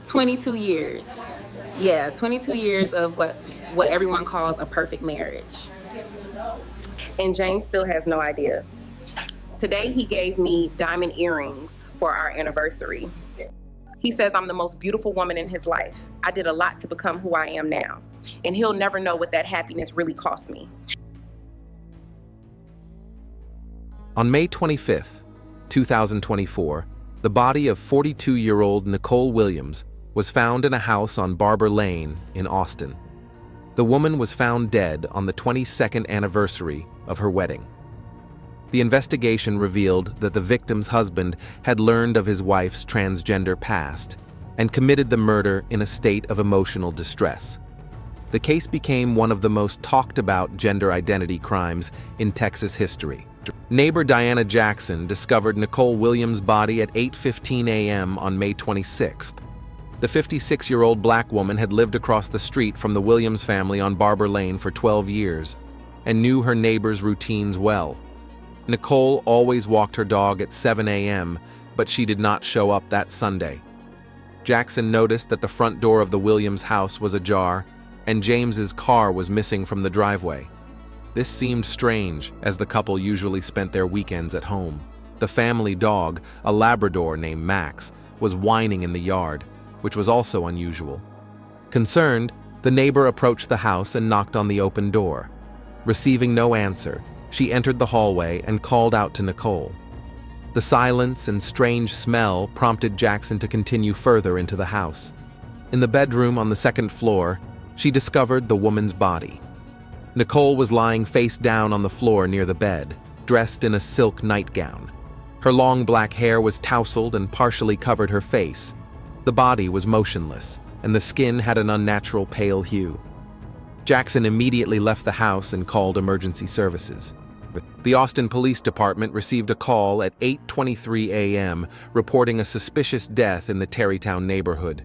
22 years. Yeah, 22 years of what everyone calls a perfect marriage. And James still has no idea. Today he gave me diamond earrings for our anniversary. He says I'm the most beautiful woman in his life. I did a lot to become who I am now, and he'll never know what that happiness really cost me. On May 25th, 2024, the body of 42-year-old Nicole Williams was found in a house on Barber Lane in Austin. The woman was found dead on the 22nd anniversary of her wedding. The investigation revealed that the victim's husband had learned of his wife's transgender past and committed the murder in a state of emotional distress. The case became one of the most talked about gender identity crimes in Texas history. Neighbor Diana Jackson discovered Nicole Williams' body at 8:15 a.m. on May 26th. The 56-year-old black woman had lived across the street from the Williams family on Barber Lane for 12 years and knew her neighbors' routines well. Nicole always walked her dog at 7 a.m., but she did not show up that Sunday. Jackson noticed that the front door of the Williams house was ajar and James's car was missing from the driveway. This seemed strange, as the couple usually spent their weekends at home. The family dog, a Labrador named Max, was whining in the yard, which was also unusual. Concerned, the neighbor approached the house and knocked on the open door. Receiving no answer, she entered the hallway and called out to Nicole. The silence and strange smell prompted Jackson to continue further into the house. In the bedroom on the second floor, she discovered the woman's body. Nicole was lying face down on the floor near the bed, dressed in a silk nightgown. Her long black hair was tousled and partially covered her face. The body was motionless, and the skin had an unnatural pale hue. Jackson immediately left the house and called emergency services. The Austin Police Department received a call at 8:23 a.m. reporting a suspicious death in the Terrytown neighborhood.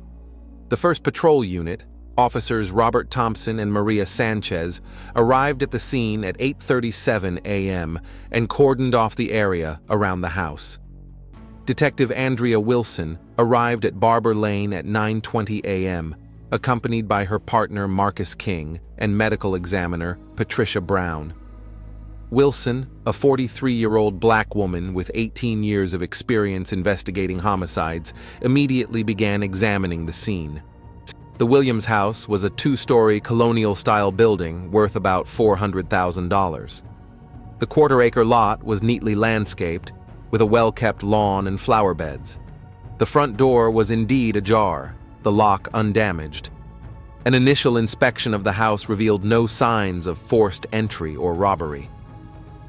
The 1st Patrol Unit, Officers Robert Thompson and Maria Sanchez, arrived at the scene at 8:37 a.m. and cordoned off the area around the house. Detective Andrea Wilson arrived at Barber Lane at 9:20 a.m., accompanied by her partner Marcus King and medical examiner Patricia Brown. Wilson, a 43-year-old black woman with 18 years of experience investigating homicides, immediately began examining the scene. The Williams house was a 2-story colonial-style building worth about $400,000. The quarter-acre lot was neatly landscaped, with a well-kept lawn and flower beds. The front door was indeed ajar, the lock undamaged. An initial inspection of the house revealed no signs of forced entry or robbery.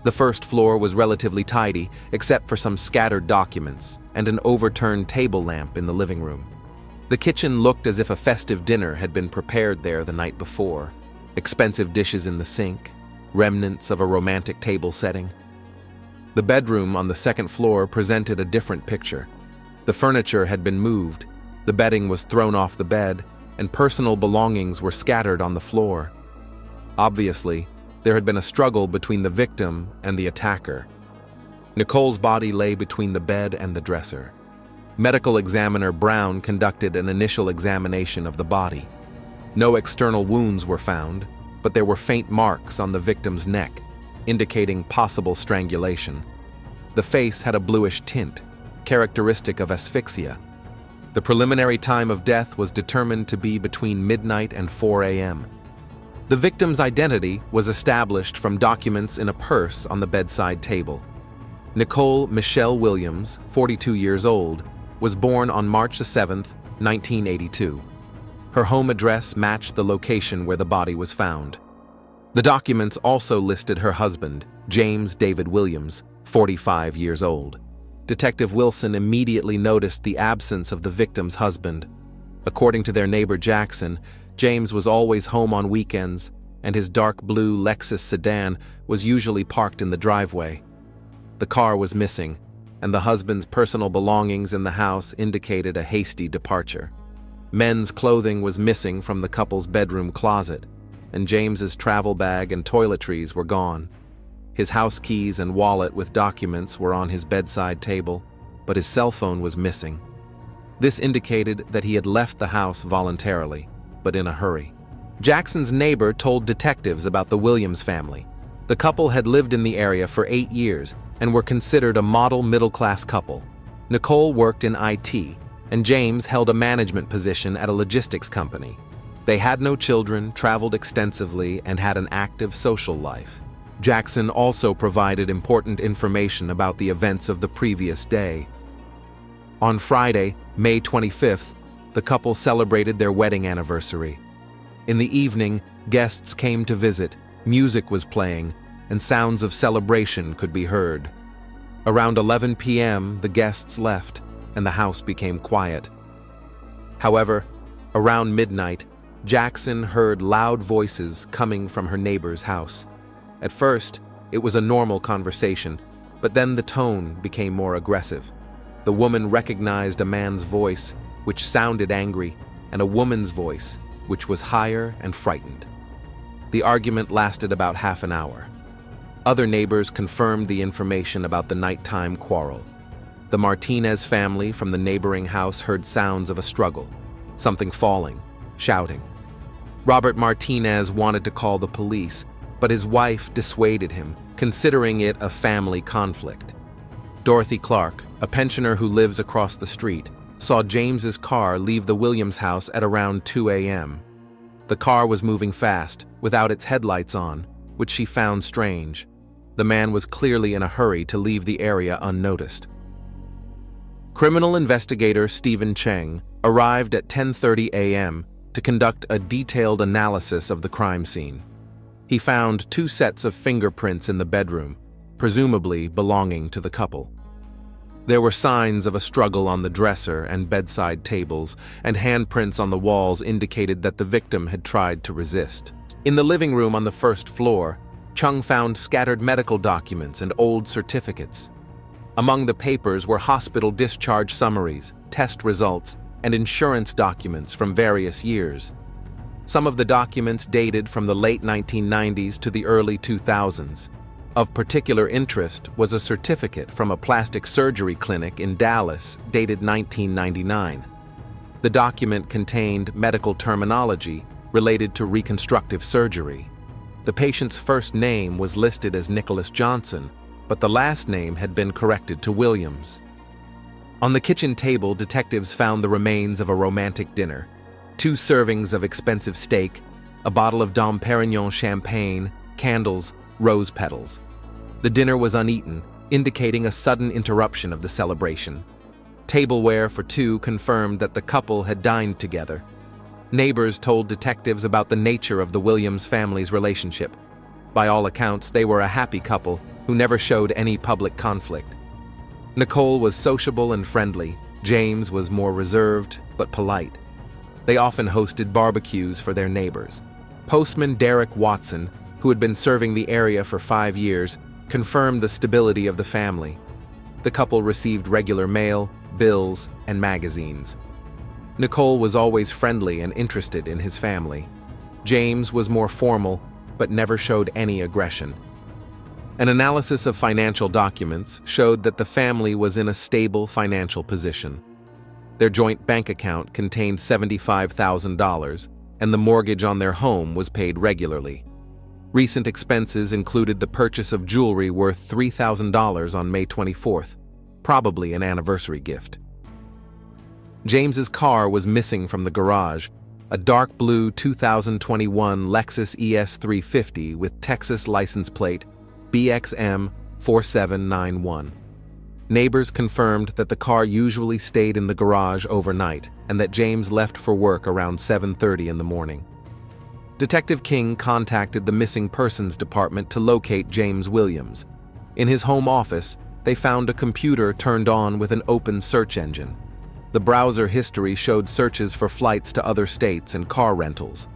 The first floor was relatively tidy, except for some scattered documents and an overturned table lamp in the living room. The kitchen looked as if a festive dinner had been prepared there the night before. Expensive dishes in the sink, remnants of a romantic table setting. The bedroom on the second floor presented a different picture. The furniture had been moved, the bedding was thrown off the bed, and personal belongings were scattered on the floor. Obviously, there had been a struggle between the victim and the attacker. Nicole's body lay between the bed and the dresser. Medical examiner Brown conducted an initial examination of the body. No external wounds were found, but there were faint marks on the victim's neck, indicating possible strangulation. The face had a bluish tint, characteristic of asphyxia. The preliminary time of death was determined to be between midnight and 4 a.m. The victim's identity was established from documents in a purse on the bedside table. Nicole Michelle Williams, 42 years old, was born on March 7, 1982. Her home address matched the location where the body was found. The documents also listed her husband, James David Williams, 45 years old. Detective Wilson immediately noticed the absence of the victim's husband. According to their neighbor Jackson, James was always home on weekends, and his dark blue Lexus sedan was usually parked in the driveway. The car was missing, and the husband's personal belongings in the house indicated a hasty departure. Men's clothing was missing from the couple's bedroom closet, and James's travel bag and toiletries were gone. His house keys and wallet with documents were on his bedside table, but his cell phone was missing. This indicated that he had left the house voluntarily, but in a hurry. Jackson's neighbor told detectives about the Williams family. The couple had lived in the area for 8 years and were considered a model middle-class couple. Nicole worked in IT, and James held a management position at a logistics company. They had no children, traveled extensively, and had an active social life. Jackson also provided important information about the events of the previous day. On Friday, May 25th, the couple celebrated their wedding anniversary. In the evening, guests came to visit, music was playing, and sounds of celebration could be heard. Around 11 p.m., the guests left, and the house became quiet. However, around midnight, Jackson heard loud voices coming from her neighbor's house. At first, it was a normal conversation, but then the tone became more aggressive. The woman recognized a man's voice, which sounded angry, and a woman's voice, which was higher and frightened. The argument lasted about half an hour. Other neighbors confirmed the information about the nighttime quarrel. The Martinez family from the neighboring house heard sounds of a struggle, something falling, shouting. Robert Martinez wanted to call the police, but his wife dissuaded him, considering it a family conflict. Dorothy Clark, a pensioner who lives across the street, saw James's car leave the Williams house at around 2 a.m. The car was moving fast, without its headlights on, which she found strange. The man was clearly in a hurry to leave the area unnoticed. Criminal investigator Stephen Cheng arrived at 10:30 a.m. to conduct a detailed analysis of the crime scene. He found 2 sets of fingerprints in the bedroom, presumably belonging to the couple. There were signs of a struggle on the dresser and bedside tables, and handprints on the walls indicated that the victim had tried to resist. In the living room on the first floor, Chung found scattered medical documents and old certificates. Among the papers were hospital discharge summaries, test results, and insurance documents from various years. Some of the documents dated from the late 1990s to the early 2000s. Of particular interest was a certificate from a plastic surgery clinic in Dallas dated 1999. The document contained medical terminology related to reconstructive surgery. The patient's first name was listed as Nicholas Johnson, but the last name had been corrected to Williams. On the kitchen table, detectives found the remains of a romantic dinner, 2 servings of expensive steak, a bottle of Dom Perignon champagne, candles, rose petals. The dinner was uneaten, indicating a sudden interruption of the celebration. Tableware for 2 confirmed that the couple had dined together. Neighbors told detectives about the nature of the Williams family's relationship. By all accounts, they were a happy couple who never showed any public conflict. Nicole was sociable and friendly. James was more reserved but polite. They often hosted barbecues for their neighbors. Postman Derek Watson, who had been serving the area for 5 years, confirmed the stability of the family. The couple received regular mail, bills, and magazines. Nicole was always friendly and interested in his family. James was more formal, but never showed any aggression. An analysis of financial documents showed that the family was in a stable financial position. Their joint bank account contained $75,000, and the mortgage on their home was paid regularly. Recent expenses included the purchase of jewelry worth $3,000 on May 24th, probably an anniversary gift. James's car was missing from the garage, a dark blue 2021 Lexus ES350 with Texas license plate BXM 4791. Neighbors confirmed that the car usually stayed in the garage overnight and that James left for work around 7:30 in the morning. Detective King contacted the Missing Persons Department to locate James Williams. In his home office, they found a computer turned on with an open search engine. The browser history showed searches for flights to other states and car rentals.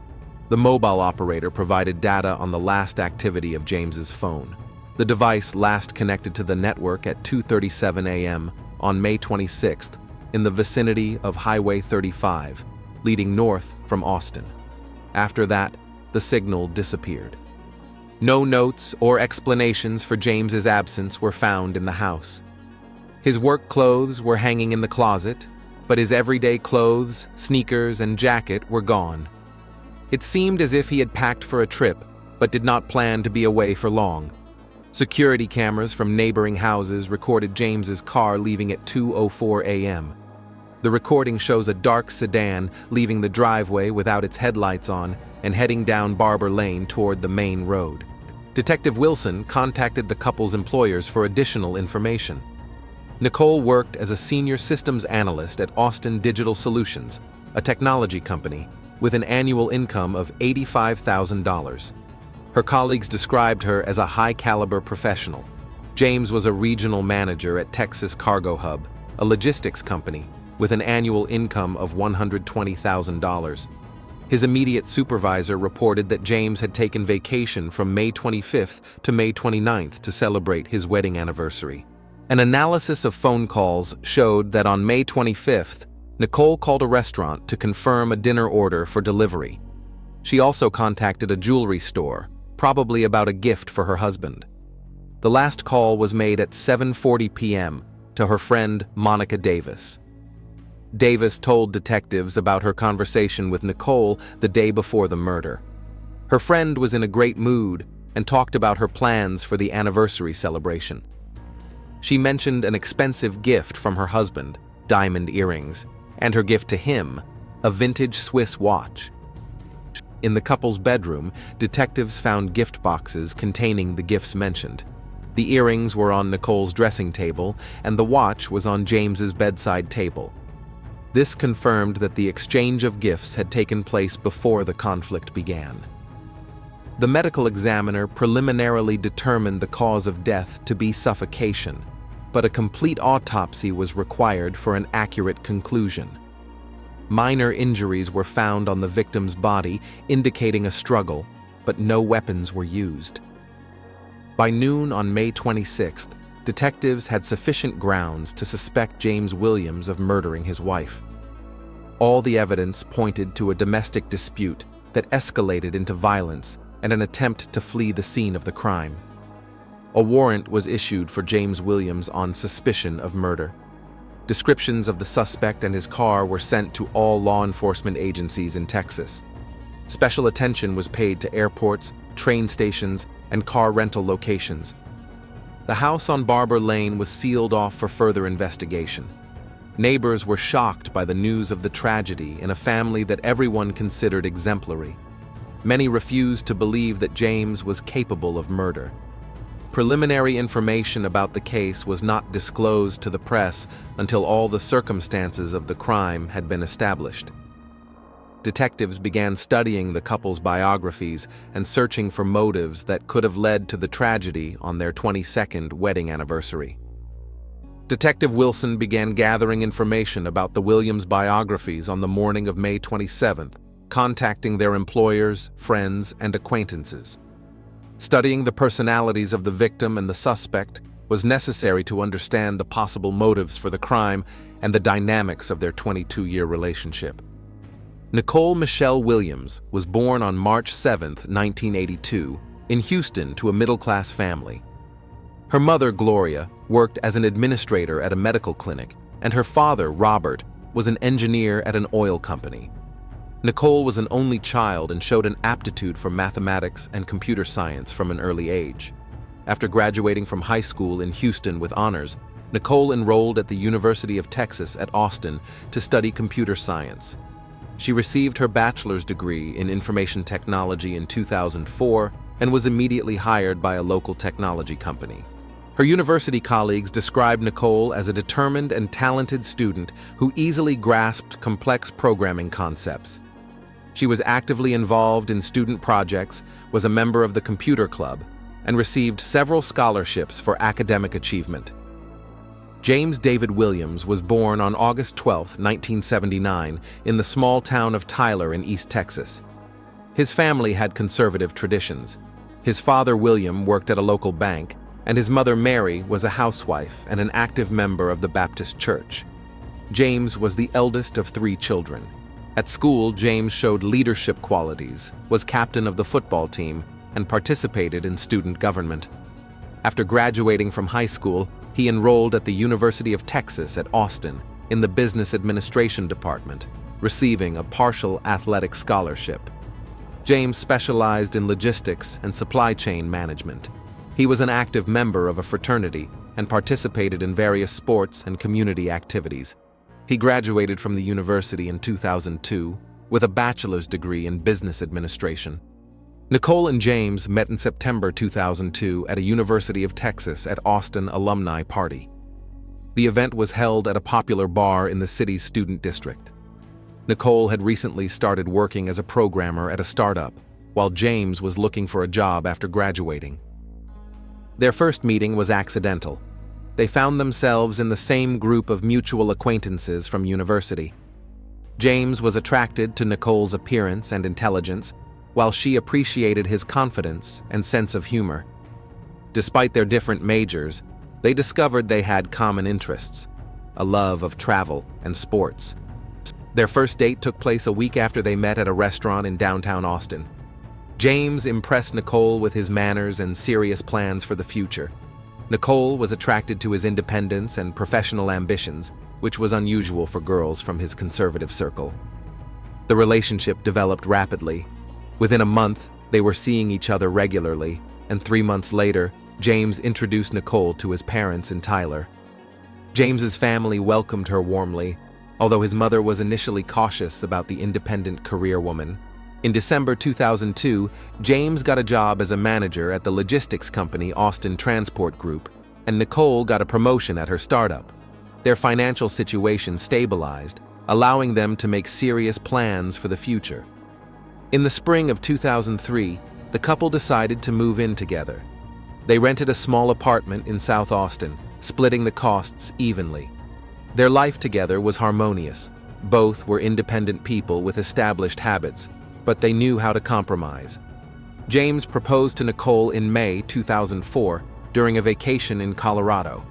The mobile operator provided data on the last activity of James's phone. The device last connected to the network at 2:37 a.m. on May 26th in the vicinity of Highway 35, leading north from Austin. After that, the signal disappeared. No notes or explanations for James's absence were found in the house. His work clothes were hanging in the closet, but his everyday clothes, sneakers, and jacket were gone. It seemed as if he had packed for a trip, but did not plan to be away for long. Security cameras from neighboring houses recorded James's car leaving at 2:04 a.m. The recording shows a dark sedan leaving the driveway without its headlights on and heading down Barber Lane toward the main road. Detective Wilson contacted the couple's employers for additional information. Nicole worked as a senior systems analyst at Austin Digital Solutions, a technology company, with an annual income of $85,000. Her colleagues described her as a high-caliber professional. James was a regional manager at Texas Cargo Hub, a logistics company, with an annual income of $120,000. His immediate supervisor reported that James had taken vacation from May 25th to May 29th to celebrate his wedding anniversary. An analysis of phone calls showed that on May 25th, Nicole called a restaurant to confirm a dinner order for delivery. She also contacted a jewelry store, probably about a gift for her husband. The last call was made at 7:40 p.m. to her friend Monica Davis. Davis told detectives about her conversation with Nicole the day before the murder. Her friend was in a great mood and talked about her plans for the anniversary celebration. She mentioned an expensive gift from her husband, diamond earrings, and her gift to him, a vintage Swiss watch. In the couple's bedroom, detectives found gift boxes containing the gifts mentioned. The earrings were on Nicole's dressing table, and the watch was on James's bedside table. This confirmed that the exchange of gifts had taken place before the conflict began. The medical examiner preliminarily determined the cause of death to be suffocation, but a complete autopsy was required for an accurate conclusion. Minor injuries were found on the victim's body, indicating a struggle, but no weapons were used. By noon on May 26th, detectives had sufficient grounds to suspect James Williams of murdering his wife. All the evidence pointed to a domestic dispute that escalated into violence and an attempt to flee the scene of the crime. A warrant was issued for James Williams on suspicion of murder. Descriptions of the suspect and his car were sent to all law enforcement agencies in Texas. Special attention was paid to airports, train stations, and car rental locations. The house on Barber Lane was sealed off for further investigation. Neighbors were shocked by the news of the tragedy in a family that everyone considered exemplary. Many refused to believe that James was capable of murder. Preliminary information about the case was not disclosed to the press until all the circumstances of the crime had been established. Detectives began studying the couple's biographies and searching for motives that could have led to the tragedy on their 22nd wedding anniversary. Detective Wilson began gathering information about the Williams biographies on the morning of May 27th, contacting their employers, friends, and acquaintances. Studying the personalities of the victim and the suspect was necessary to understand the possible motives for the crime and the dynamics of their 22-year relationship. Nicole Michelle Williams was born on March 7, 1982, in Houston to a middle-class family. Her mother, Gloria, worked as an administrator at a medical clinic, and her father, Robert, was an engineer at an oil company. Nicole was an only child and showed an aptitude for mathematics and computer science from an early age. After graduating from high school in Houston with honors, Nicole enrolled at the University of Texas at Austin to study computer science. She received her bachelor's degree in information technology in 2004 and was immediately hired by a local technology company. Her university colleagues described Nicole as a determined and talented student who easily grasped complex programming concepts. She was actively involved in student projects, was a member of the computer club, and received several scholarships for academic achievement. James David Williams was born on August 12, 1979, in the small town of Tyler in East Texas. His family had conservative traditions. His father, William, worked at a local bank, and his mother, Mary, was a housewife and an active member of the Baptist Church. James was the eldest of 3 children. At school, James showed leadership qualities, was captain of the football team, and participated in student government. After graduating from high school, he enrolled at the University of Texas at Austin in the business administration department, receiving a partial athletic scholarship. James specialized in logistics and supply chain management. He was an active member of a fraternity and participated in various sports and community activities. He graduated from the university in 2002 with a bachelor's degree in business administration. Nicole and James met in September 2002 at a University of Texas at Austin alumni party. The event was held at a popular bar in the city's student district. Nicole had recently started working as a programmer at a startup, while James was looking for a job after graduating. Their first meeting was accidental. They found themselves in the same group of mutual acquaintances from university. James was attracted to Nicole's appearance and intelligence, while she appreciated his confidence and sense of humor. Despite their different majors, they discovered they had common interests, a love of travel and sports. Their first date took place a week after they met at a restaurant in downtown Austin. James impressed Nicole with his manners and serious plans for the future. Nicole was attracted to his independence and professional ambitions, which was unusual for girls from his conservative circle. The relationship developed rapidly. Within a month, they were seeing each other regularly, and 3 months later, James introduced Nicole to his parents in Tyler. James's family welcomed her warmly, although his mother was initially cautious about the independent career woman. In December 2002, James got a job as a manager at the logistics company Austin Transport Group, and Nicole got a promotion at her startup. Their financial situation stabilized, allowing them to make serious plans for the future. In the spring of 2003, the couple decided to move in together. They rented a small apartment in South Austin, splitting the costs evenly. Their life together was harmonious. Both were independent people with established habits, but they knew how to compromise. James proposed to Nicole in May 2004 during a vacation in Colorado.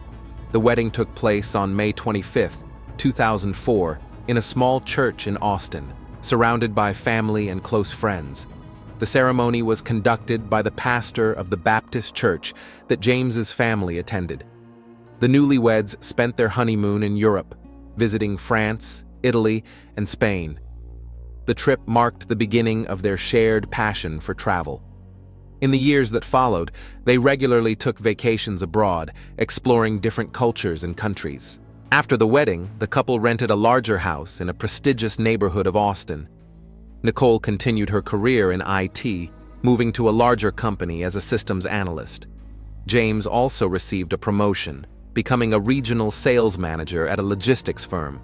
The wedding took place on May 25, 2004, in a small church in Austin, surrounded by family and close friends. The ceremony was conducted by the pastor of the Baptist church that James's family attended. The newlyweds spent their honeymoon in Europe, visiting France, Italy, and Spain. The trip marked the beginning of their shared passion for travel. In the years that followed, they regularly took vacations abroad, exploring different cultures and countries. After the wedding, the couple rented a larger house in a prestigious neighborhood of Austin. Nicole continued her career in IT, moving to a larger company as a systems analyst. James also received a promotion, becoming a regional sales manager at a logistics firm.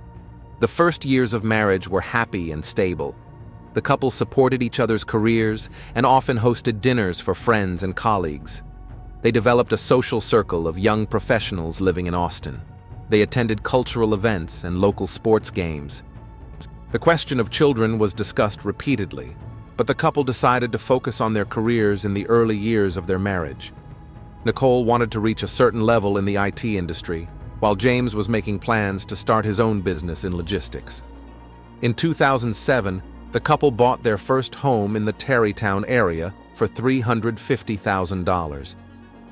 The first years of marriage were happy and stable. The couple supported each other's careers and often hosted dinners for friends and colleagues. They developed a social circle of young professionals living in Austin. They attended cultural events and local sports games. The question of children was discussed repeatedly, but the couple decided to focus on their careers in the early years of their marriage. Nicole wanted to reach a certain level in the IT industry, while James was making plans to start his own business in logistics. In 2007, the couple bought their first home in the Tarrytown area for $350,000.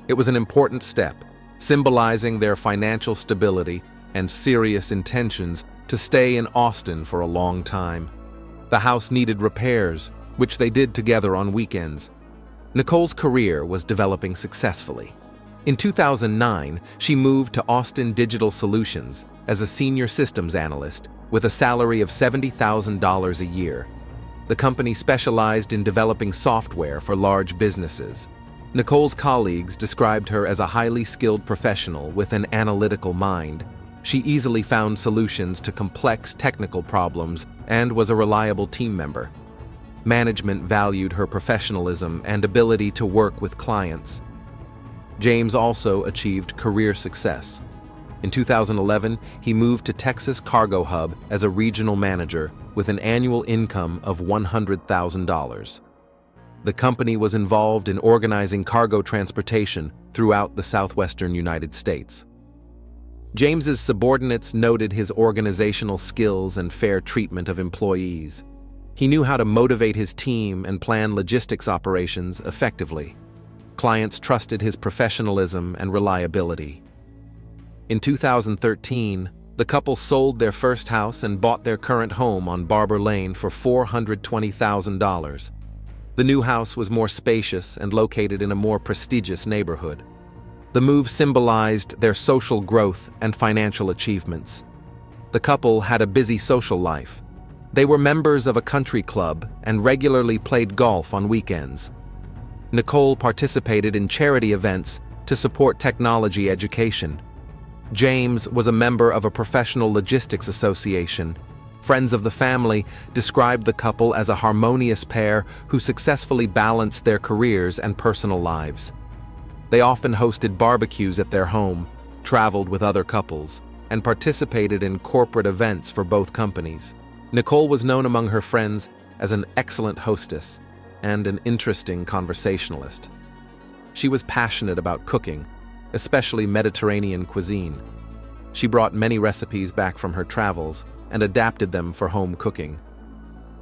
It was an important step, symbolizing their financial stability and serious intentions to stay in Austin for a long time. The house needed repairs, which they did together on weekends. Nicole's career was developing successfully. In 2009, she moved to Austin Digital Solutions as a senior systems analyst with a salary of $70,000 a year. The company specialized in developing software for large businesses. Nicole's colleagues described her as a highly skilled professional with an analytical mind. She easily found solutions to complex technical problems and was a reliable team member. Management valued her professionalism and ability to work with clients. James also achieved career success. In 2011, he moved to Texas Cargo Hub as a regional manager with an annual income of $100,000. The company was involved in organizing cargo transportation throughout the southwestern United States. James's subordinates noted his organizational skills and fair treatment of employees. He knew how to motivate his team and plan logistics operations effectively. Clients trusted his professionalism and reliability. In 2013, the The couple sold their first house and bought their current home on Barber Lane for $420,000. The new house was more spacious and located in a more prestigious neighborhood. The move symbolized their social growth and financial achievements. The couple had a busy social life. They were members of a country club and regularly played golf on weekends. Nicole participated in charity events to support technology education. James was a member of a professional logistics association. Friends of the family described the couple as a harmonious pair who successfully balanced their careers and personal lives. They often hosted barbecues at their home, traveled with other couples, and participated in corporate events for both companies. Nicole was known among her friends as an excellent hostess and an interesting conversationalist. She was passionate about cooking, especially Mediterranean cuisine. She brought many recipes back from her travels and adapted them for home cooking.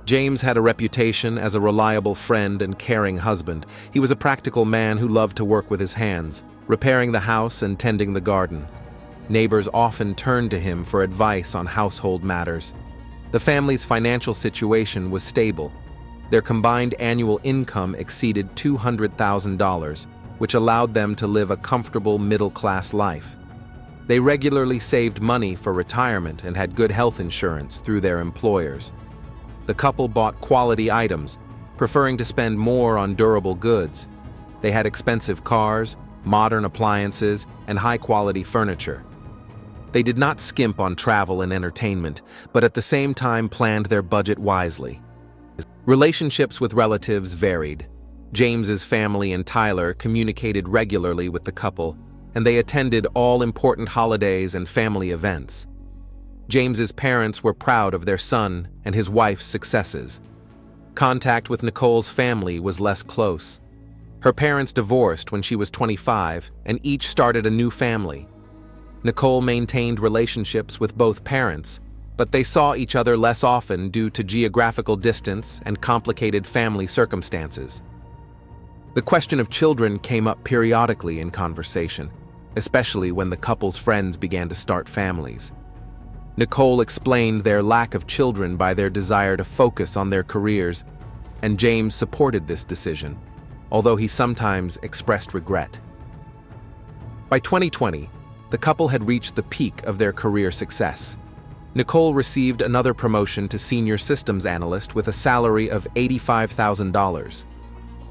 James had a reputation as a reliable friend and caring husband. He was a practical man who loved to work with his hands, repairing the house and tending the garden. Neighbors often turned to him for advice on household matters. The family's financial situation was stable. Their combined annual income exceeded $200,000, which allowed them to live a comfortable middle-class life. They regularly saved money for retirement and had good health insurance through their employers. The couple bought quality items, preferring to spend more on durable goods. They had expensive cars, modern appliances, and high-quality furniture. They did not skimp on travel and entertainment, but at the same time planned their budget wisely. Relationships with relatives varied. James's family and Tyler communicated regularly with the couple, and they attended all important holidays and family events. James's parents were proud of their son and his wife's successes. Contact with Nicole's family was less close. Her parents divorced when she was 25, and each started a new family. Nicole maintained relationships with both parents, but they saw each other less often due to geographical distance and complicated family circumstances. The question of children came up periodically in conversation, especially when the couple's friends began to start families. Nicole explained their lack of children by their desire to focus on their careers, and James supported this decision, although he sometimes expressed regret. By 2020, the couple had reached the peak of their career success. Nicole received another promotion to senior systems analyst with a salary of $85,000.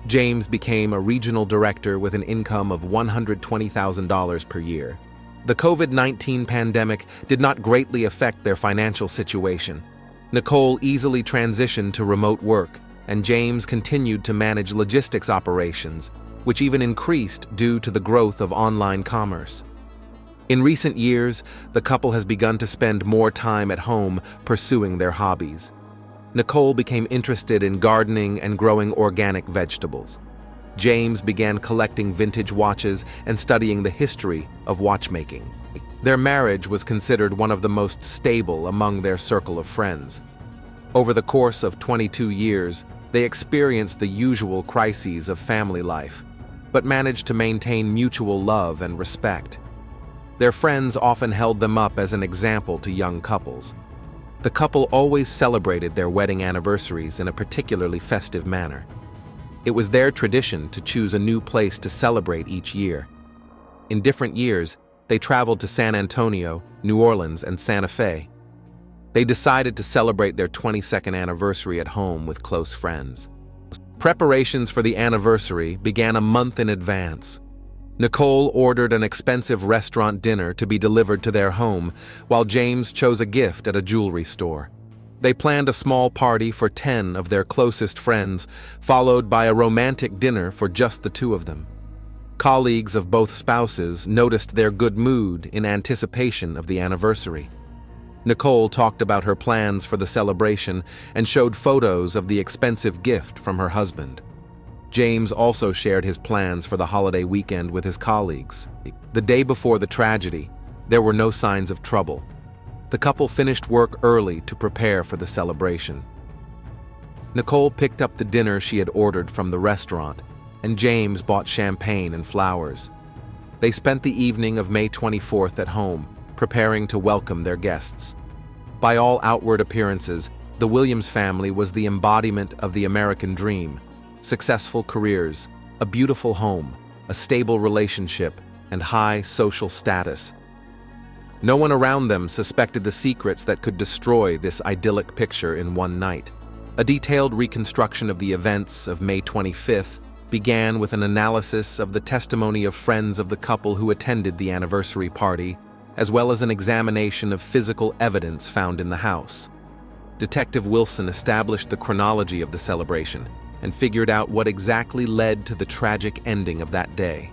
James became a regional director with an income of $120,000 per year. The COVID-19 pandemic did not greatly affect their financial situation. Nicole easily transitioned to remote work, and James continued to manage logistics operations, which even increased due to the growth of online commerce. In recent years, the couple has begun to spend more time at home pursuing their hobbies. Nicole became interested in gardening and growing organic vegetables. James began collecting vintage watches and studying the history of watchmaking. Their marriage was considered one of the most stable among their circle of friends. Over the course of 22 years, they experienced the usual crises of family life, but managed to maintain mutual love and respect. Their friends often held them up as an example to young couples. The couple always celebrated their wedding anniversaries in a particularly festive manner. It was their tradition to choose a new place to celebrate each year. In different years, they traveled to San Antonio, New Orleans, and Santa Fe. They decided to celebrate their 22nd anniversary at home with close friends. Preparations for the anniversary began a month in advance. Nicole ordered an expensive restaurant dinner to be delivered to their home, while James chose a gift at a jewelry store. They planned a small party for 10 of their closest friends, followed by a romantic dinner for just the two of them. Colleagues of both spouses noticed their good mood in anticipation of the anniversary. Nicole talked about her plans for the celebration and showed photos of the expensive gift from her husband. James also shared his plans for the holiday weekend with his colleagues. The day before the tragedy, there were no signs of trouble. The couple finished work early to prepare for the celebration. Nicole picked up the dinner she had ordered from the restaurant, and James bought champagne and flowers. They spent the evening of May 24th at home, preparing to welcome their guests. By all outward appearances, the Williams family was the embodiment of the American dream: successful careers, a beautiful home, a stable relationship, and high social status. No one around them suspected the secrets that could destroy this idyllic picture in one night. A detailed reconstruction of the events of May 25th began with an analysis of the testimony of friends of the couple who attended the anniversary party, as well as an examination of physical evidence found in the house. Detective Wilson established the chronology of the celebration and figured out what exactly led to the tragic ending of that day.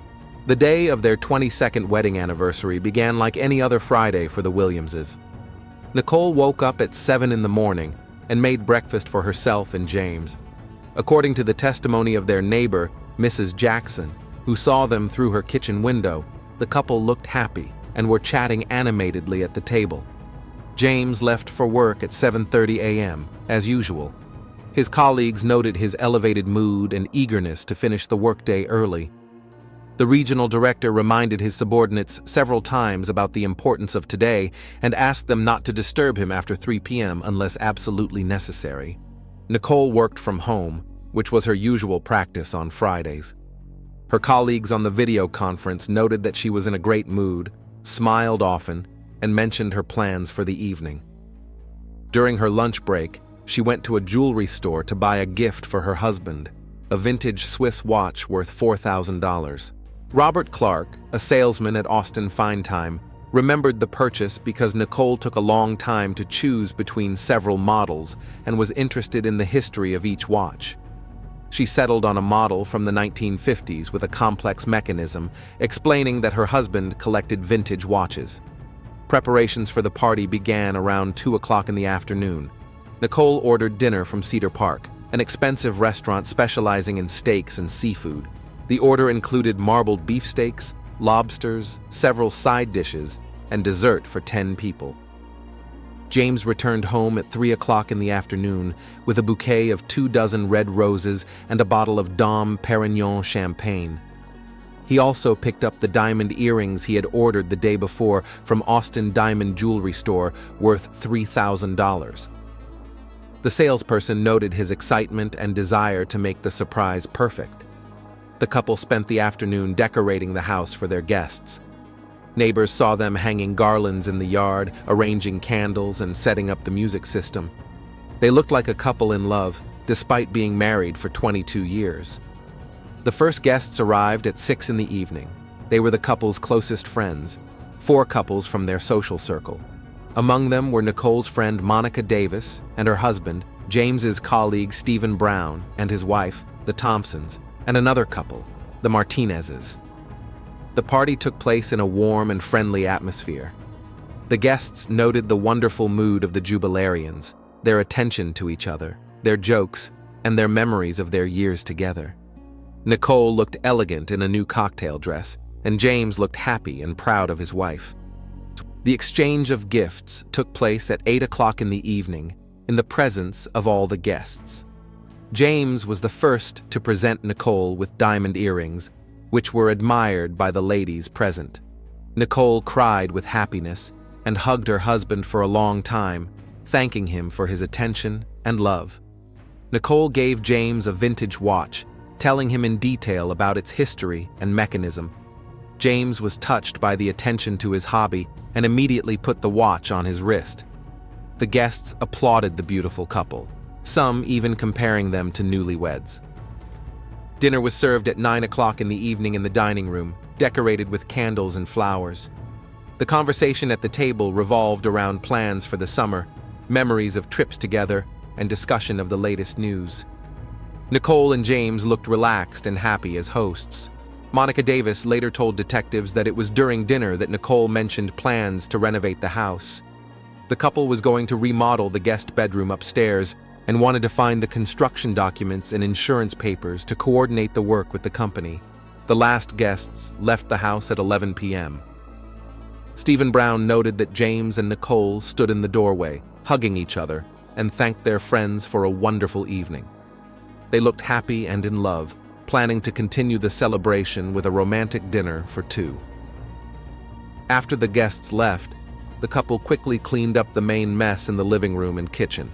The day of their 22nd wedding anniversary began like any other Friday for the Williamses. Nicole woke up at 7 in the morning and made breakfast for herself and James. According to the testimony of their neighbor, Mrs. Jackson, who saw them through her kitchen window, the couple looked happy and were chatting animatedly at the table. James left for work at 7:30 a.m., as usual. His colleagues noted his elevated mood and eagerness to finish the workday early. The regional director reminded his subordinates several times about the importance of today and asked them not to disturb him after 3 p.m. unless absolutely necessary. Nicole worked from home, which was her usual practice on Fridays. Her colleagues on the video conference noted that she was in a great mood, smiled often, and mentioned her plans for the evening. During her lunch break, she went to a jewelry store to buy a gift for her husband, a vintage Swiss watch worth $4,000. Robert Clark, a salesman at Austin Fine Time, remembered the purchase because Nicole took a long time to choose between several models and was interested in the history of each watch. She settled on a model from the 1950s with a complex mechanism, explaining that her husband collected vintage watches. Preparations for the party began around 2 o'clock in the afternoon. Nicole ordered dinner from Cedar Park, an expensive restaurant specializing in steaks and seafood. The order included marbled beefsteaks, lobsters, several side dishes, and dessert for 10 people. James returned home at 3 o'clock in the afternoon with a bouquet of 24 red roses and a bottle of Dom Perignon champagne. He also picked up the diamond earrings he had ordered the day before from Austin Diamond Jewelry Store, worth $3,000. The salesperson noted his excitement and desire to make the surprise perfect. The couple spent the afternoon decorating the house for their guests. Neighbors saw them hanging garlands in the yard, arranging candles, and setting up the music system. They looked like a couple in love, despite being married for 22 years. The first guests arrived at 6 in the evening. They were the couple's closest friends, 4 couples from their social circle. Among them were Nicole's friend Monica Davis and her husband, James's colleague Stephen Brown, and his wife, the Thompsons, and another couple, the Martinezes. The party took place in a warm and friendly atmosphere. The guests noted the wonderful mood of the jubilarians, their attention to each other, their jokes, and their memories of their years together. Nicole looked elegant in a new cocktail dress, and James looked happy and proud of his wife. The exchange of gifts took place at 8 o'clock in the evening, in the presence of all the guests. James was the first to present Nicole with diamond earrings, which were admired by the ladies present. Nicole cried with happiness and hugged her husband for a long time, thanking him for his attention and love. Nicole gave James a vintage watch, telling him in detail about its history and mechanism. James was touched by the attention to his hobby and immediately put the watch on his wrist. The guests applauded the beautiful couple, some even comparing them to newlyweds. Dinner was served at 9 o'clock in the evening in the dining room, decorated with candles and flowers. The conversation at the table revolved around plans for the summer, memories of trips together, and discussion of the latest news. Nicole and James looked relaxed and happy as hosts. Monica Davis later told detectives that it was during dinner that Nicole mentioned plans to renovate the house. The couple was going to remodel the guest bedroom upstairs and wanted to find the construction documents and insurance papers to coordinate the work with the company. The last guests left the house at 11 p.m. Stephen Brown noted that James and Nicole stood in the doorway, hugging each other, and thanked their friends for a wonderful evening. They looked happy and in love, planning to continue the celebration with a romantic dinner for 2. After the guests left, the couple quickly cleaned up the main mess in the living room and kitchen.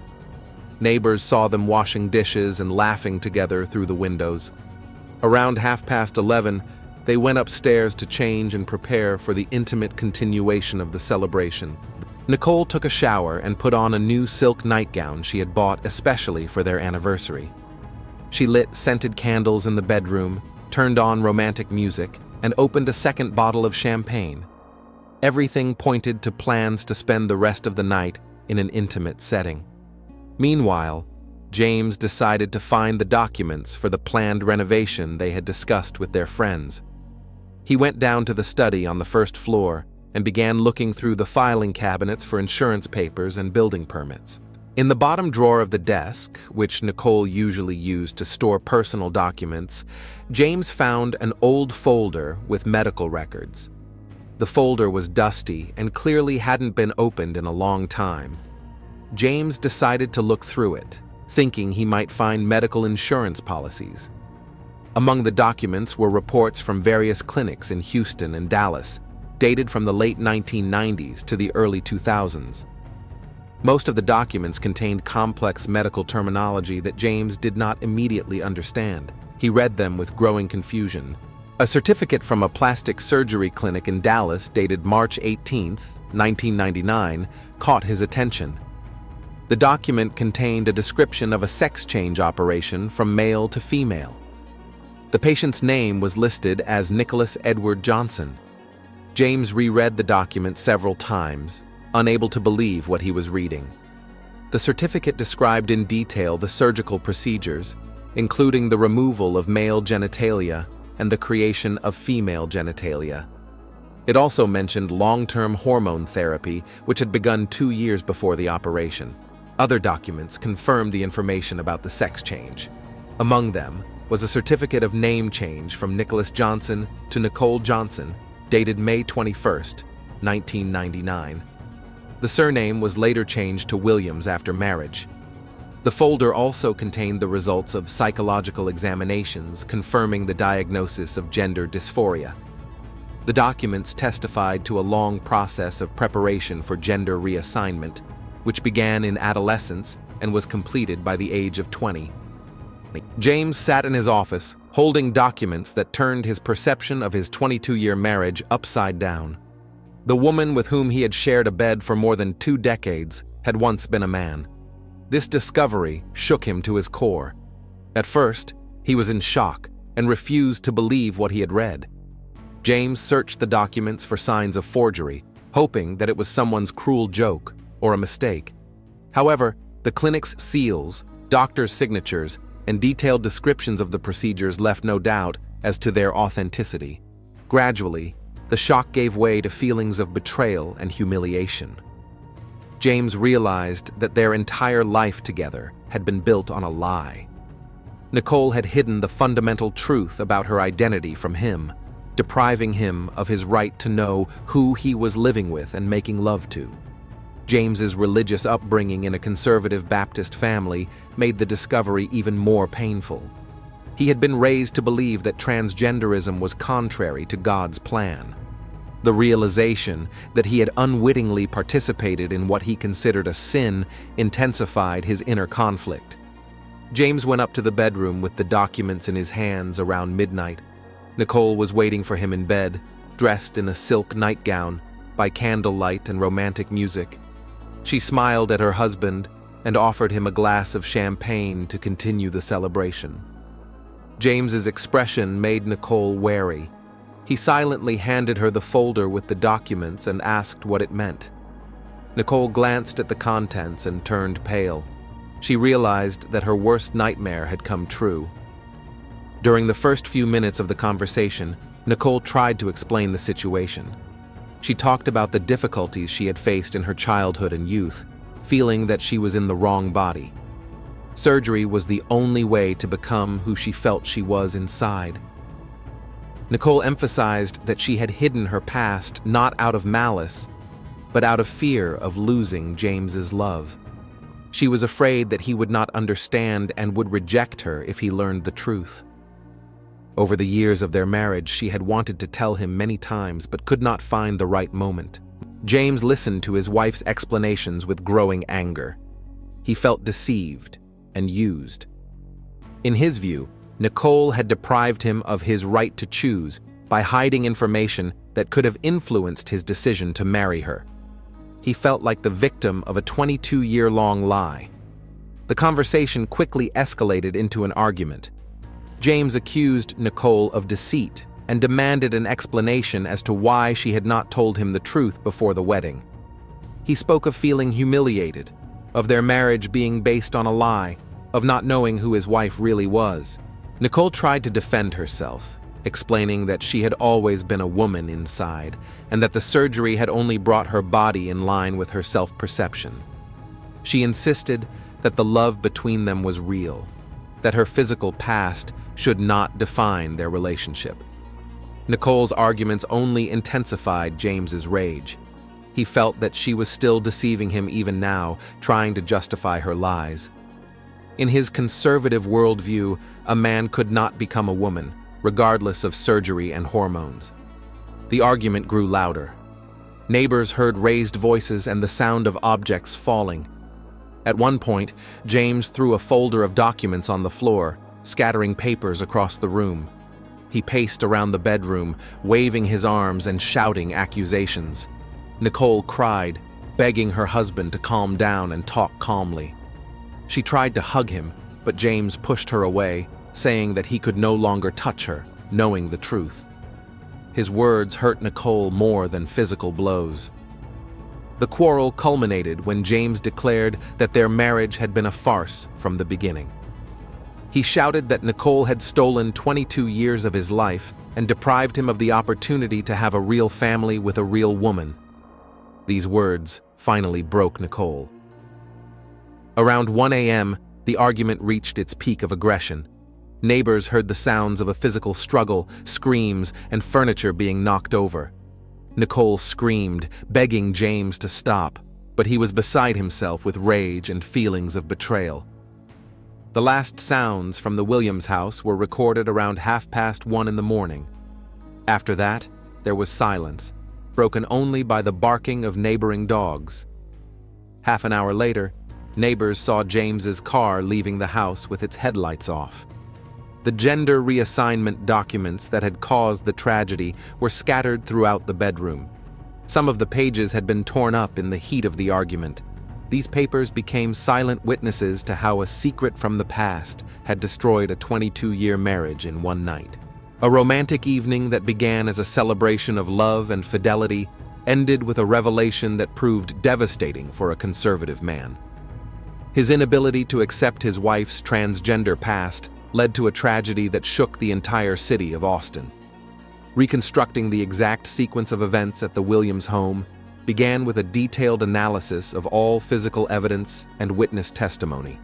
Neighbors saw them washing dishes and laughing together through the windows. Around 11:30, they went upstairs to change and prepare for the intimate continuation of the celebration. Nicole took a shower and put on a new silk nightgown she had bought especially for their anniversary. She lit scented candles in the bedroom, turned on romantic music, and opened a second bottle of champagne. Everything pointed to plans to spend the rest of the night in an intimate setting. Meanwhile, James decided to find the documents for the planned renovation they had discussed with their friends. He went down to the study on the first floor and began looking through the filing cabinets for insurance papers and building permits. In the bottom drawer of the desk, which Nicole usually used to store personal documents, James found an old folder with medical records. The folder was dusty and clearly hadn't been opened in a long time. James decided to look through it, thinking he might find medical insurance policies. Among the documents were reports from various clinics in Houston and Dallas, dated from the late 1990s to the early 2000s. Most of the documents contained complex medical terminology that James did not immediately understand. He read them with growing confusion. A certificate from a plastic surgery clinic in Dallas dated March 18, 1999, caught his attention. The document contained a description of a sex change operation from male to female. The patient's name was listed as Nicholas Edward Johnson. James reread the document several times, unable to believe what he was reading. The certificate described in detail the surgical procedures, including the removal of male genitalia and the creation of female genitalia. It also mentioned long-term hormone therapy, which had begun 2 years before the operation. Other documents confirmed the information about the sex change. Among them was a certificate of name change from Nicholas Johnson to Nicole Johnson, dated May 21, 1999. The surname was later changed to Williams after marriage. The folder also contained the results of psychological examinations confirming the diagnosis of gender dysphoria. The documents testified to a long process of preparation for gender reassignment, which began in adolescence and was completed by the age of 20. James sat in his office, holding documents that turned his perception of his 22-year marriage upside down. The woman with whom he had shared a bed for more than 2 decades had once been a man. This discovery shook him to his core. At first, he was in shock and refused to believe what he had read. James searched the documents for signs of forgery, hoping that it was someone's cruel joke or a mistake. However, the clinic's seals, doctors' signatures, and detailed descriptions of the procedures left no doubt as to their authenticity. Gradually, the shock gave way to feelings of betrayal and humiliation. James realized that their entire life together had been built on a lie. Nicole had hidden the fundamental truth about her identity from him, depriving him of his right to know who he was living with and making love to. James's religious upbringing in a conservative Baptist family made the discovery even more painful. He had been raised to believe that transgenderism was contrary to God's plan. The realization that he had unwittingly participated in what he considered a sin intensified his inner conflict. James went up to the bedroom with the documents in his hands around midnight. Nicole was waiting for him in bed, dressed in a silk nightgown, by candlelight and romantic music. She smiled at her husband and offered him a glass of champagne to continue the celebration. James's expression made Nicole wary. He silently handed her the folder with the documents and asked what it meant. Nicole glanced at the contents and turned pale. She realized that her worst nightmare had come true. During the first few minutes of the conversation, Nicole tried to explain the situation. She talked about the difficulties she had faced in her childhood and youth, feeling that she was in the wrong body. Surgery was the only way to become who she felt she was inside. Nicole emphasized that she had hidden her past not out of malice, but out of fear of losing James's love. She was afraid that he would not understand and would reject her if he learned the truth. Over the years of their marriage, she had wanted to tell him many times but could not find the right moment. James listened to his wife's explanations with growing anger. He felt deceived and used. In his view, Nicole had deprived him of his right to choose by hiding information that could have influenced his decision to marry her. He felt like the victim of a 22-year-long lie. The conversation quickly escalated into an argument. James accused Nicole of deceit and demanded an explanation as to why she had not told him the truth before the wedding. He spoke of feeling humiliated, of their marriage being based on a lie, of not knowing who his wife really was. Nicole tried to defend herself, explaining that she had always been a woman inside, and that the surgery had only brought her body in line with her self-perception. She insisted that the love between them was real, that her physical past should not define their relationship. Nicole's arguments only intensified James's rage. He felt that she was still deceiving him even now, trying to justify her lies. In his conservative worldview, a man could not become a woman, regardless of surgery and hormones. The argument grew louder. Neighbors heard raised voices and the sound of objects falling. At one point, James threw a folder of documents on the floor, scattering papers across the room. He paced around the bedroom, waving his arms and shouting accusations. Nicole cried, begging her husband to calm down and talk calmly. She tried to hug him, but James pushed her away, saying that he could no longer touch her, knowing the truth. His words hurt Nicole more than physical blows. The quarrel culminated when James declared that their marriage had been a farce from the beginning. He shouted that Nicole had stolen 22 years of his life and deprived him of the opportunity to have a real family with a real woman. These words finally broke Nicole. Around 1 a.m., the argument reached its peak of aggression. Neighbors heard the sounds of a physical struggle, screams, and furniture being knocked over. Nicole screamed, begging James to stop, but he was beside himself with rage and feelings of betrayal. The last sounds from the Williams house were recorded around 1:30 in the morning. After that, there was silence, broken only by the barking of neighboring dogs. Half an hour later, neighbors saw James's car leaving the house with its headlights off. The gender reassignment documents that had caused the tragedy were scattered throughout the bedroom. Some of the pages had been torn up in the heat of the argument. These papers became silent witnesses to how a secret from the past had destroyed a 22-year marriage in one night. A romantic evening that began as a celebration of love and fidelity ended with a revelation that proved devastating for a conservative man. His inability to accept his wife's transgender past led to a tragedy that shook the entire city of Austin. Reconstructing the exact sequence of events at the Williams home began with a detailed analysis of all physical evidence and witness testimony.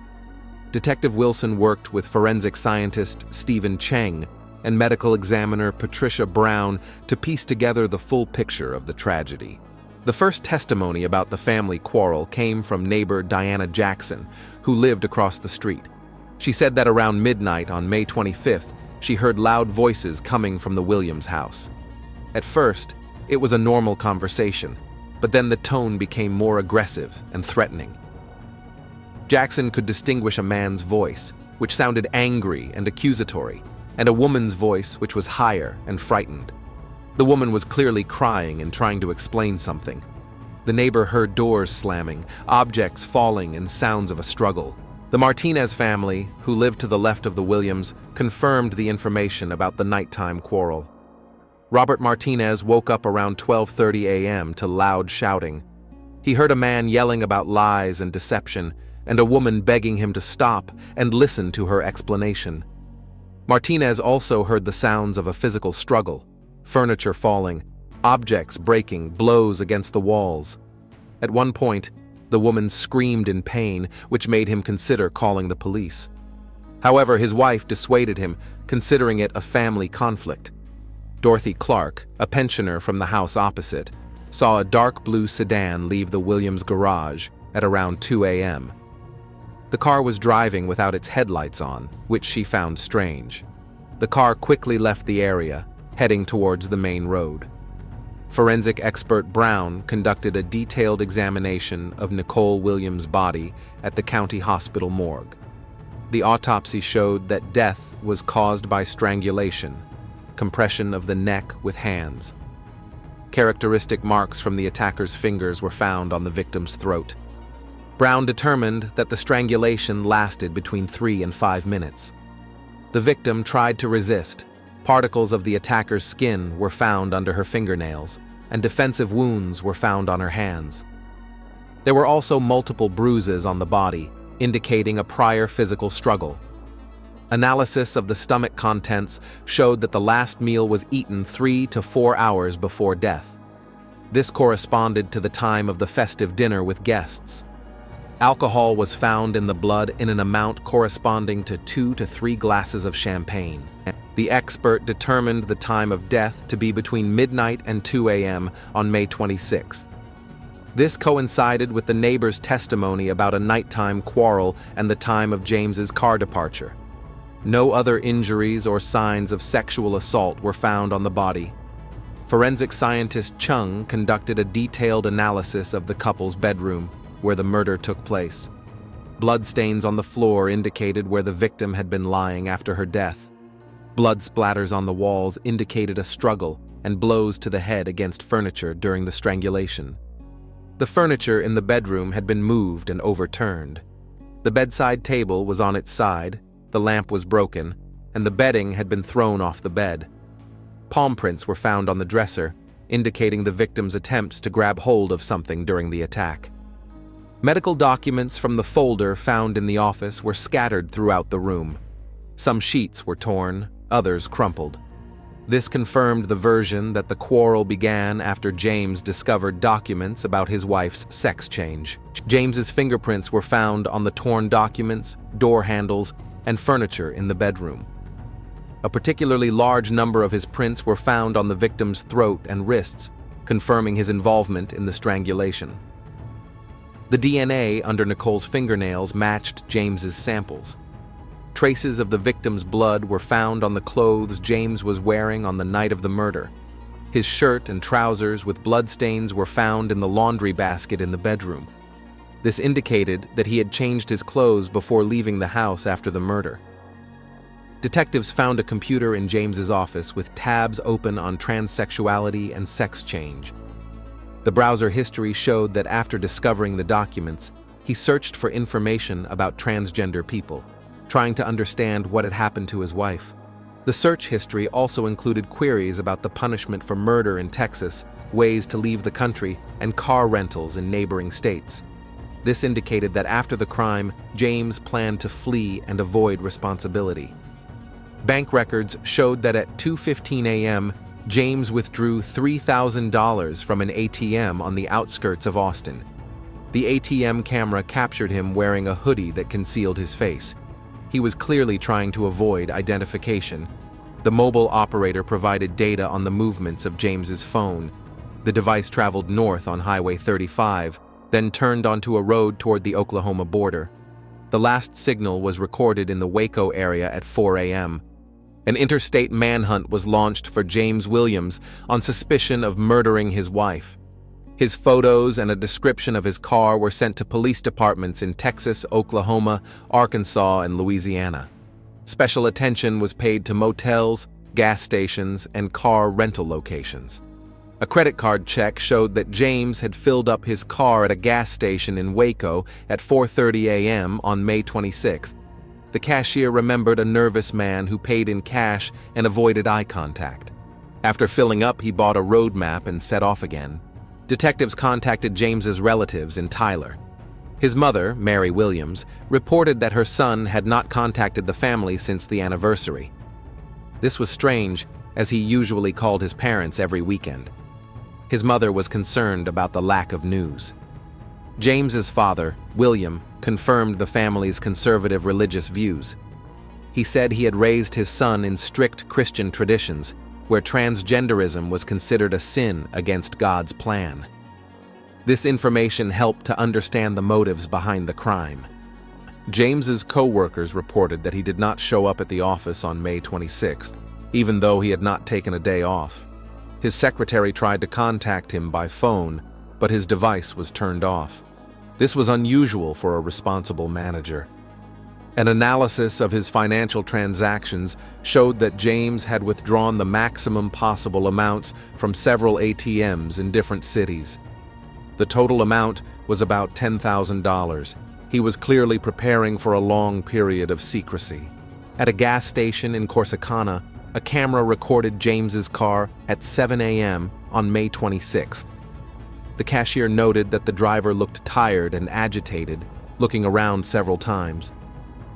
Detective Wilson worked with forensic scientist Stephen Cheng and medical examiner Patricia Brown to piece together the full picture of the tragedy. The first testimony about the family quarrel came from neighbor Diana Jackson, who lived across the street. She said that around midnight on May 25th, she heard loud voices coming from the Williams house. At first, it was a normal conversation, but then the tone became more aggressive and threatening. Jackson could distinguish a man's voice, which sounded angry and accusatory, and a woman's voice which was higher and frightened. The woman was clearly crying and trying to explain something. The neighbor heard doors slamming, objects falling, and sounds of a struggle. The Martinez family, who lived to the left of the Williams, confirmed the information about the nighttime quarrel. Robert Martinez woke up around 12:30 a.m. to loud shouting. He heard a man yelling about lies and deception, and a woman begging him to stop and listen to her explanation. Martinez also heard the sounds of a physical struggle, furniture falling, objects breaking, blows against the walls. At one point, the woman screamed in pain, which made him consider calling the police. However, his wife dissuaded him, considering it a family conflict. Dorothy Clark, a pensioner from the house opposite, saw a dark blue sedan leave the Williams garage at around 2 a.m. The car was driving without its headlights on, which she found strange. The car quickly left the area, heading towards the main road. Forensic expert Brown conducted a detailed examination of Nicole Williams' body at the county hospital morgue. The autopsy showed that death was caused by strangulation, compression of the neck with hands. Characteristic marks from the attacker's fingers were found on the victim's throat. Brown determined that the strangulation lasted between 3 and 5 minutes. The victim tried to resist. Particles of the attacker's skin were found under her fingernails, and defensive wounds were found on her hands. There were also multiple bruises on the body, indicating a prior physical struggle. Analysis of the stomach contents showed that the last meal was eaten 3 to 4 hours before death. This corresponded to the time of the festive dinner with guests. Alcohol was found in the blood in an amount corresponding to 2 to 3 glasses of champagne. The expert determined the time of death to be between midnight and 2 a.m. on May 26th. This coincided with the neighbor's testimony about a nighttime quarrel and the time of James's car departure. No other injuries or signs of sexual assault were found on the body. Forensic scientist Chung conducted a detailed analysis of the couple's bedroom, where the murder took place. Bloodstains on the floor indicated where the victim had been lying after her death. Blood splatters on the walls indicated a struggle and blows to the head against furniture during the strangulation. The furniture in the bedroom had been moved and overturned. The bedside table was on its side, the lamp was broken, and the bedding had been thrown off the bed. Palm prints were found on the dresser, indicating the victim's attempts to grab hold of something during the attack. Medical documents from the folder found in the office were scattered throughout the room. Some sheets were torn, others crumpled. This confirmed the version that the quarrel began after James discovered documents about his wife's sex change. James's fingerprints were found on the torn documents, door handles, and furniture in the bedroom. A particularly large number of his prints were found on the victim's throat and wrists, confirming his involvement in the strangulation. The DNA under Nicole's fingernails matched James's samples. Traces of the victim's blood were found on the clothes James was wearing on the night of the murder. His shirt and trousers with bloodstains were found in the laundry basket in the bedroom. This indicated that he had changed his clothes before leaving the house after the murder. Detectives found a computer in James's office with tabs open on transsexuality and sex change. The browser history showed that after discovering the documents, he searched for information about transgender people, trying to understand what had happened to his wife. The search history also included queries about the punishment for murder in Texas, ways to leave the country, and car rentals in neighboring states. This indicated that after the crime, James planned to flee and avoid responsibility. Bank records showed that at 2:15 a.m., James withdrew $3,000 from an ATM on the outskirts of Austin. The ATM camera captured him wearing a hoodie that concealed his face. He was clearly trying to avoid identification. The mobile operator provided data on the movements of James's phone. The device traveled north on Highway 35, then turned onto a road toward the Oklahoma border. The last signal was recorded in the Waco area at 4 a.m. An interstate manhunt was launched for James Williams on suspicion of murdering his wife. His photos and a description of his car were sent to police departments in Texas, Oklahoma, Arkansas, and Louisiana. Special attention was paid to motels, gas stations, and car rental locations. A credit card check showed that James had filled up his car at a gas station in Waco at 4:30 a.m. on May 26th. The cashier remembered a nervous man who paid in cash and avoided eye contact. After filling up, he bought a road map and set off again. Detectives contacted James's relatives in Tyler. His mother, Mary Williams, reported that her son had not contacted the family since the anniversary. This was strange, as he usually called his parents every weekend. His mother was concerned about the lack of news. James's father, William, confirmed the family's conservative religious views. He said he had raised his son in strict Christian traditions, where transgenderism was considered a sin against God's plan. This information helped to understand the motives behind the crime. James's co-workers reported that he did not show up at the office on May 26th, even though he had not taken a day off. His secretary tried to contact him by phone, but his device was turned off. This was unusual for a responsible manager. An analysis of his financial transactions showed that James had withdrawn the maximum possible amounts from several ATMs in different cities. The total amount was about $10,000. He was clearly preparing for a long period of secrecy. At a gas station in Corsicana, a camera recorded James's car at 7 a.m. on May 26th. The cashier noted that the driver looked tired and agitated, looking around several times.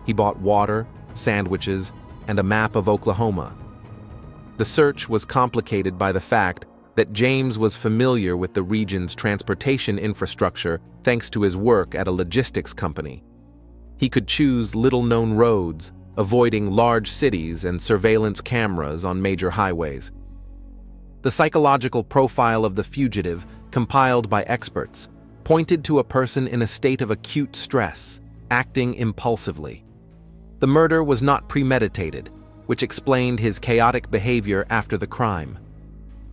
He bought water, sandwiches, and a map of Oklahoma. The search was complicated by the fact that James was familiar with the region's transportation infrastructure thanks to his work at a logistics company. He could choose little-known roads, avoiding large cities and surveillance cameras on major highways. The psychological profile of the fugitive, compiled by experts, pointed to a person in a state of acute stress, acting impulsively. The murder was not premeditated, which explained his chaotic behavior after the crime.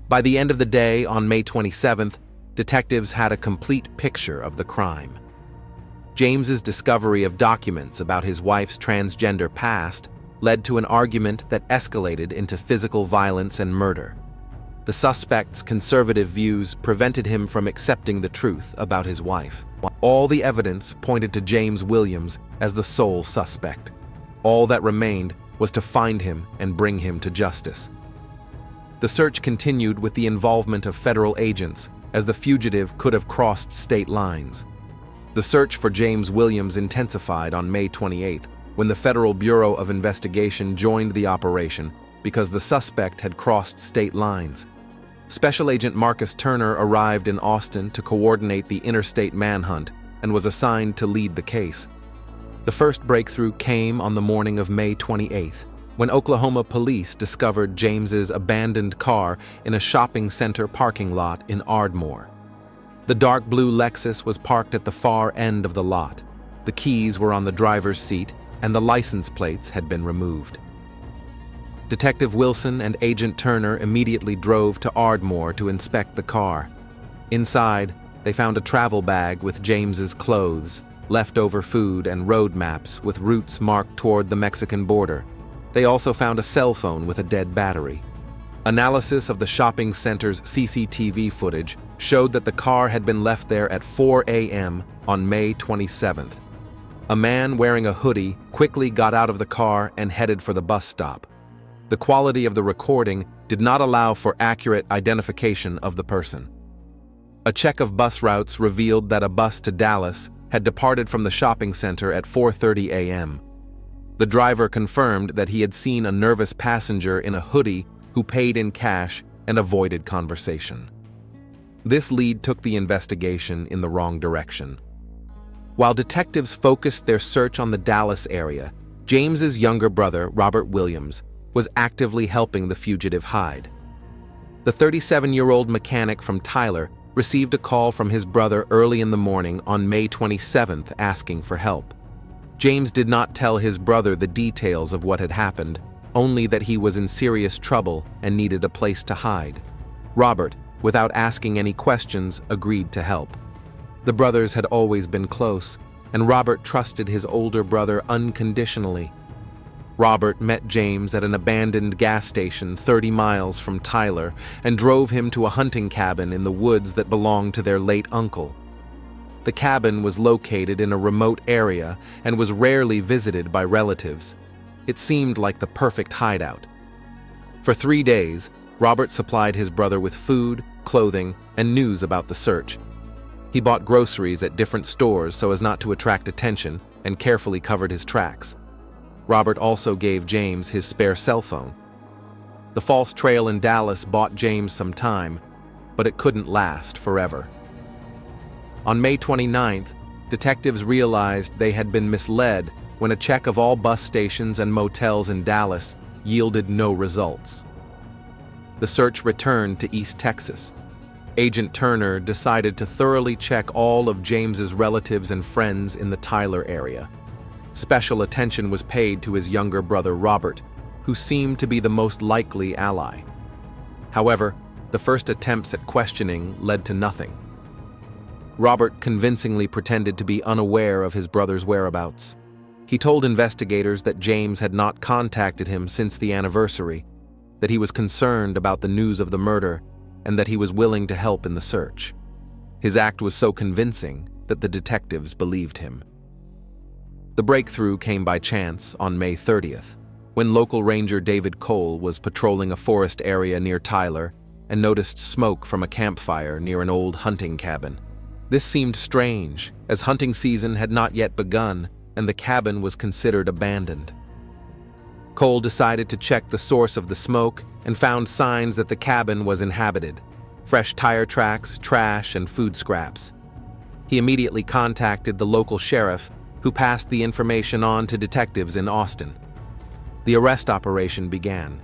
By the end of the day, on May 27th, detectives had a complete picture of the crime. James's discovery of documents about his wife's transgender past led to an argument that escalated into physical violence and murder. The suspect's conservative views prevented him from accepting the truth about his wife. All the evidence pointed to James Williams as the sole suspect. All that remained was to find him and bring him to justice. The search continued with the involvement of federal agents, as the fugitive could have crossed state lines. The search for James Williams intensified on May 28th, when the Federal Bureau of Investigation joined the operation because the suspect had crossed state lines. Special Agent Marcus Turner arrived in Austin to coordinate the interstate manhunt and was assigned to lead the case. The first breakthrough came on the morning of May 28th, when Oklahoma police discovered James's abandoned car in a shopping center parking lot in Ardmore. The dark blue Lexus was parked at the far end of the lot. The keys were on the driver's seat, and the license plates had been removed. Detective Wilson and Agent Turner immediately drove to Ardmore to inspect the car. Inside, they found a travel bag with James's clothes, leftover food, and road maps with routes marked toward the Mexican border. They also found a cell phone with a dead battery. Analysis of the shopping center's CCTV footage showed that the car had been left there at 4 a.m. on May 27th. A man wearing a hoodie quickly got out of the car and headed for the bus stop. The quality of the recording did not allow for accurate identification of the person. A check of bus routes revealed that a bus to Dallas had departed from the shopping center at 4:30 a.m. The driver confirmed that he had seen a nervous passenger in a hoodie who paid in cash and avoided conversation. This lead took the investigation in the wrong direction. While detectives focused their search on the Dallas area, James's younger brother, Robert Williams, was actively helping the fugitive hide. The 37-year-old mechanic from Tyler received a call from his brother early in the morning on May 27th asking for help. James did not tell his brother the details of what had happened, only that he was in serious trouble and needed a place to hide. Robert, without asking any questions, agreed to help. The brothers had always been close, and Robert trusted his older brother unconditionally. Robert met James at an abandoned gas station 30 miles from Tyler and drove him to a hunting cabin in the woods that belonged to their late uncle. The cabin was located in a remote area and was rarely visited by relatives. It seemed like the perfect hideout. For 3 days, Robert supplied his brother with food, clothing, and news about the search. He bought groceries at different stores so as not to attract attention and carefully covered his tracks. Robert also gave James his spare cell phone. The false trail in Dallas bought James some time, but it couldn't last forever. On May 29th, detectives realized they had been misled when a check of all bus stations and motels in Dallas yielded no results. The search returned to East Texas. Agent Turner decided to thoroughly check all of James's relatives and friends in the Tyler area. Special attention was paid to his younger brother Robert, who seemed to be the most likely ally. However, The first attempts at questioning led to nothing. Robert convincingly pretended to be unaware of his brother's whereabouts. He told investigators that James had not contacted him since the anniversary, that he was concerned about the news of the murder, and that he was willing to help in the search. His act was so convincing that the detectives believed him. The breakthrough came by chance on May 30th, when local ranger David Cole was patrolling a forest area near Tyler and noticed smoke from a campfire near an old hunting cabin. This seemed strange, as hunting season had not yet begun and the cabin was considered abandoned. Cole decided to check the source of the smoke and found signs that the cabin was inhabited: fresh tire tracks, trash, and food scraps. He immediately contacted the local sheriff, who passed the information on to detectives in Austin. The arrest operation began.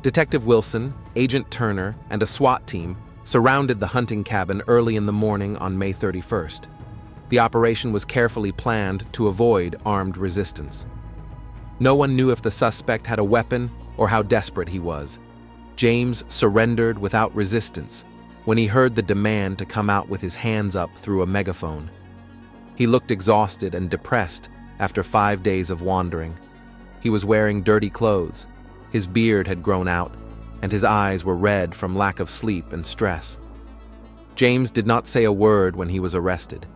Detective Wilson, Agent Turner, and a SWAT team surrounded the hunting cabin early in the morning on May 31st. The operation was carefully planned to avoid armed resistance. No one knew if the suspect had a weapon or how desperate he was. James surrendered without resistance when he heard the demand to come out with his hands up through a megaphone. He looked exhausted and depressed after 5 days of wandering. He was wearing dirty clothes, his beard had grown out, and his eyes were red from lack of sleep and stress. James did not say a word when he was arrested.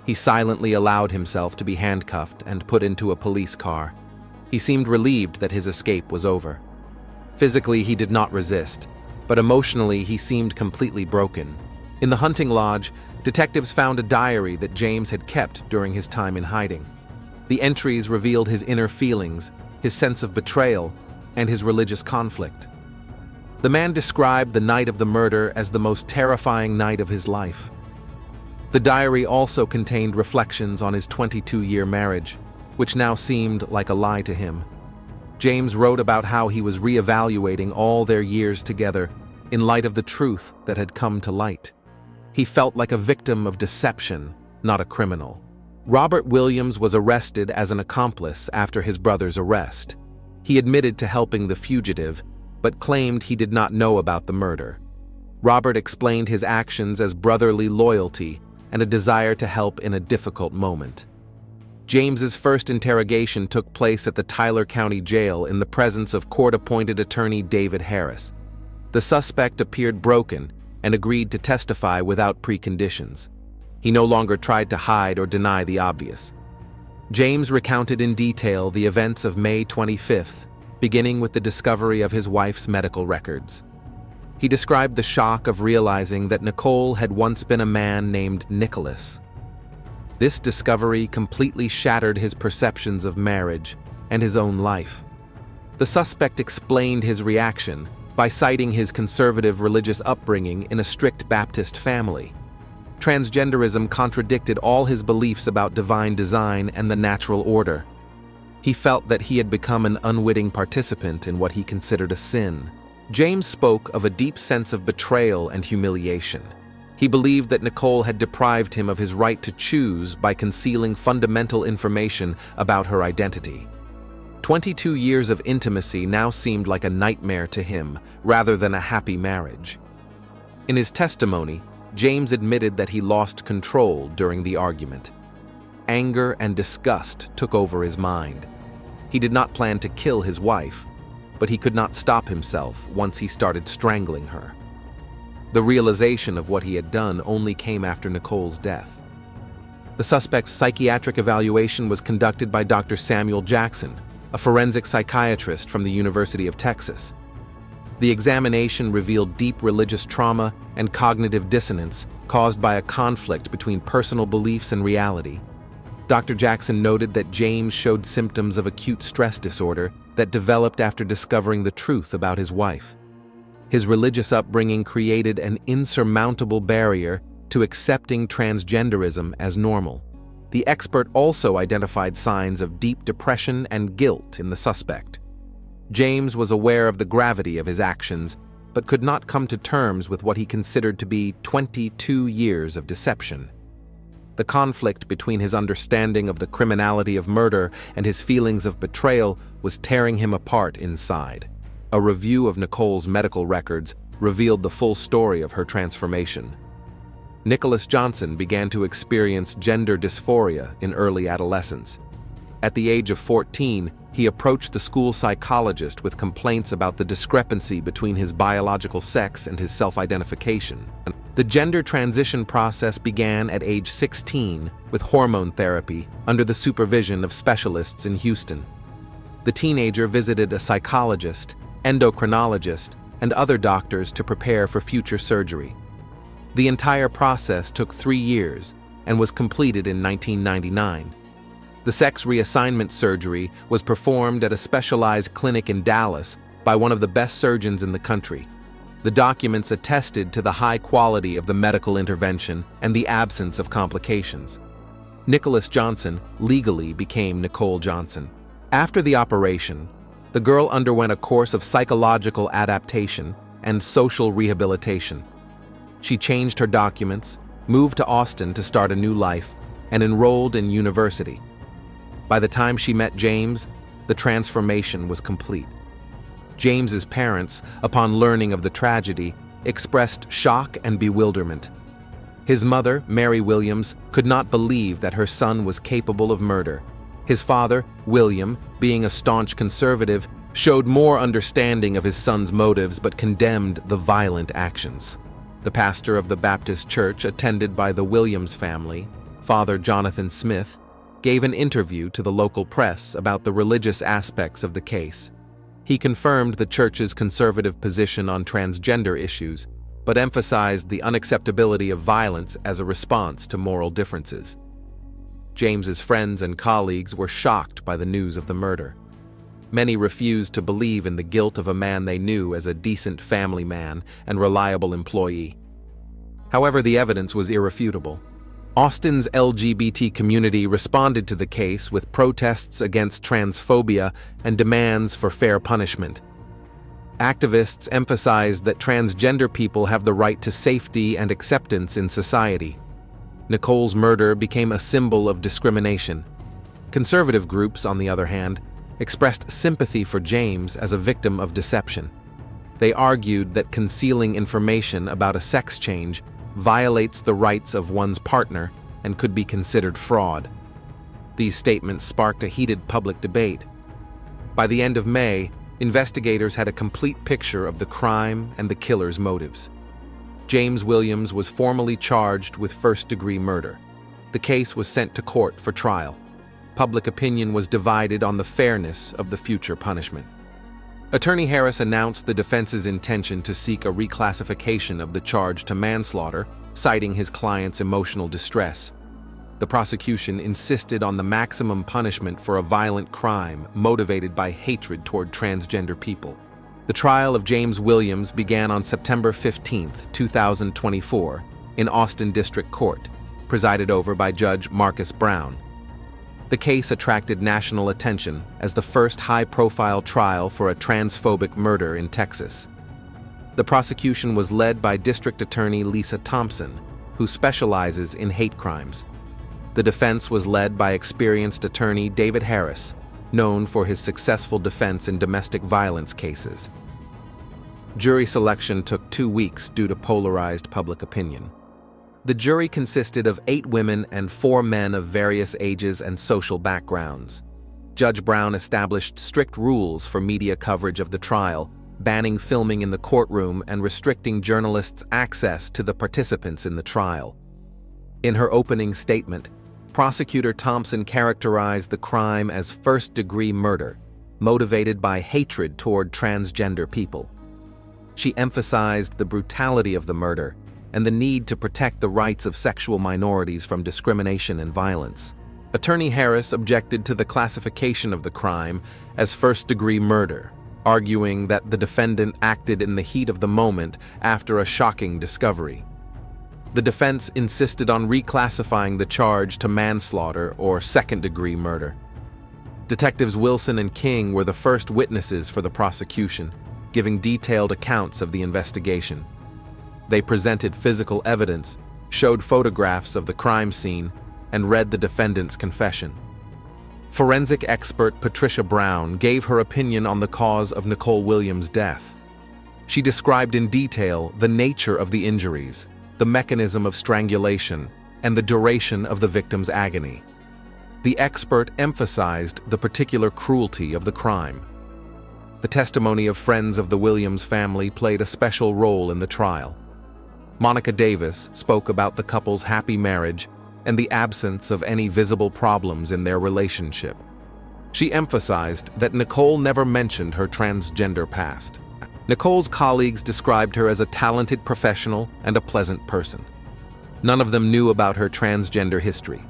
He silently allowed himself to be handcuffed and put into a police car. He seemed relieved that his escape was over. Physically, he did not resist, but emotionally, he seemed completely broken. In the hunting lodge, detectives found a diary that James had kept during his time in hiding. The entries revealed his inner feelings, his sense of betrayal, and his religious conflict. The man described the night of the murder as the most terrifying night of his life. The diary also contained reflections on his 22-year marriage, which now seemed like a lie to him. James wrote about how he was reevaluating all their years together in light of the truth that had come to light. He felt like a victim of deception, not a criminal. Robert Williams was arrested as an accomplice after his brother's arrest. He admitted to helping the fugitive, but claimed he did not know about the murder. Robert explained his actions as brotherly loyalty and a desire to help in a difficult moment. James's first interrogation took place at the Tyler County Jail in the presence of court-appointed attorney David Harris. The suspect appeared broken and agreed to testify without preconditions. He no longer tried to hide or deny the obvious. James recounted in detail the events of May 25th, beginning with the discovery of his wife's medical records. He described the shock of realizing that Nicole had once been a man named Nicholas. This discovery completely shattered his perceptions of marriage and his own life. The suspect explained his reaction by citing his conservative religious upbringing in a strict Baptist family. Transgenderism contradicted all his beliefs about divine design and the natural order. He felt that he had become an unwitting participant in what he considered a sin. James spoke of a deep sense of betrayal and humiliation. He believed that Nicole had deprived him of his right to choose by concealing fundamental information about her identity. 22 years of intimacy now seemed like a nightmare to him, rather than a happy marriage. In his testimony, James admitted that he lost control during the argument. Anger and disgust took over his mind. He did not plan to kill his wife, but he could not stop himself once he started strangling her. The realization of what he had done only came after Nicole's death. The suspect's psychiatric evaluation was conducted by Dr. Samuel Jackson, a forensic psychiatrist from the University of Texas. The examination revealed deep religious trauma and cognitive dissonance caused by a conflict between personal beliefs and reality. Dr. Jackson noted that James showed symptoms of acute stress disorder that developed after discovering the truth about his wife. His religious upbringing created an insurmountable barrier to accepting transgenderism as normal. The expert also identified signs of deep depression and guilt in the suspect. James was aware of the gravity of his actions, but could not come to terms with what he considered to be 22 years of deception. The conflict between his understanding of the criminality of murder and his feelings of betrayal was tearing him apart inside. A review of Nicole's medical records revealed the full story of her transformation. Nicholas Johnson began to experience gender dysphoria in early adolescence. At the age of 14, he approached the school psychologist with complaints about the discrepancy between his biological sex and his self-identification. The gender transition process began at age 16 with hormone therapy under the supervision of specialists in Houston. The teenager visited a psychologist, endocrinologist, and other doctors to prepare for future surgery. The entire process took 3 years and was completed in 1999. The sex reassignment surgery was performed at a specialized clinic in Dallas by one of the best surgeons in the country. The documents attested to the high quality of the medical intervention and the absence of complications. Nicholas Johnson legally became Nicole Johnson. After the operation, the girl underwent a course of psychological adaptation and social rehabilitation. She changed her documents, moved to Austin to start a new life, and enrolled in university. By the time she met James, the transformation was complete. James's parents, upon learning of the tragedy, expressed shock and bewilderment. His mother, Mary Williams, could not believe that her son was capable of murder. His father, William, being a staunch conservative, showed more understanding of his son's motives but condemned the violent actions. The pastor of the Baptist church attended by the Williams family, Father Jonathan Smith, gave an interview to the local press about the religious aspects of the case. He confirmed the church's conservative position on transgender issues, but emphasized the unacceptability of violence as a response to moral differences. James's friends and colleagues were shocked by the news of the murder. Many refused to believe in the guilt of a man they knew as a decent family man and reliable employee. However, the evidence was irrefutable. Austin's LGBT community responded to the case with protests against transphobia and demands for fair punishment. Activists emphasized that transgender people have the right to safety and acceptance in society. Nicole's murder became a symbol of discrimination. Conservative groups, on the other hand, expressed sympathy for James as a victim of deception. They argued that concealing information about a sex change violates the rights of one's partner and could be considered fraud. These statements sparked a heated public debate. By the end of May, investigators had a complete picture of the crime and the killer's motives. James Williams was formally charged with first-degree murder. The case was sent to court for trial. Public opinion was divided on the fairness of the future punishment. Attorney Harris announced the defense's intention to seek a reclassification of the charge to manslaughter, citing his client's emotional distress. The prosecution insisted on the maximum punishment for a violent crime motivated by hatred toward transgender people. The trial of James Williams began on September 15, 2024, in Austin District Court, presided over by Judge Marcus Brown. The case attracted national attention as the first high-profile trial for a transphobic murder in Texas. The prosecution was led by District Attorney Lisa Thompson, who specializes in hate crimes. The defense was led by experienced attorney David Harris, known for his successful defense in domestic violence cases. Jury selection took 2 weeks due to polarized public opinion. The jury consisted of 8 women and 4 men of various ages and social backgrounds. Judge Brown established strict rules for media coverage of the trial, banning filming in the courtroom and restricting journalists' access to the participants in the trial. In her opening statement, Prosecutor Thompson characterized the crime as first-degree murder, motivated by hatred toward transgender people. She emphasized the brutality of the murder and the need to protect the rights of sexual minorities from discrimination and violence. Attorney Harris objected to the classification of the crime as first-degree murder, arguing that the defendant acted in the heat of the moment after a shocking discovery. The defense insisted on reclassifying the charge to manslaughter or second-degree murder. Detectives Wilson and King were the first witnesses for the prosecution, giving detailed accounts of the investigation. They presented physical evidence, showed photographs of the crime scene, and read the defendant's confession. Forensic expert Patricia Brown gave her opinion on the cause of Nicole Williams' death. She described in detail the nature of the injuries, the mechanism of strangulation, and the duration of the victim's agony. The expert emphasized the particular cruelty of the crime. The testimony of friends of the Williams family played a special role in the trial. Monica Davis spoke about the couple's happy marriage and the absence of any visible problems in their relationship. She emphasized that Nicole never mentioned her transgender past. Nicole's colleagues described her as a talented professional and a pleasant person. None of them knew about her transgender history.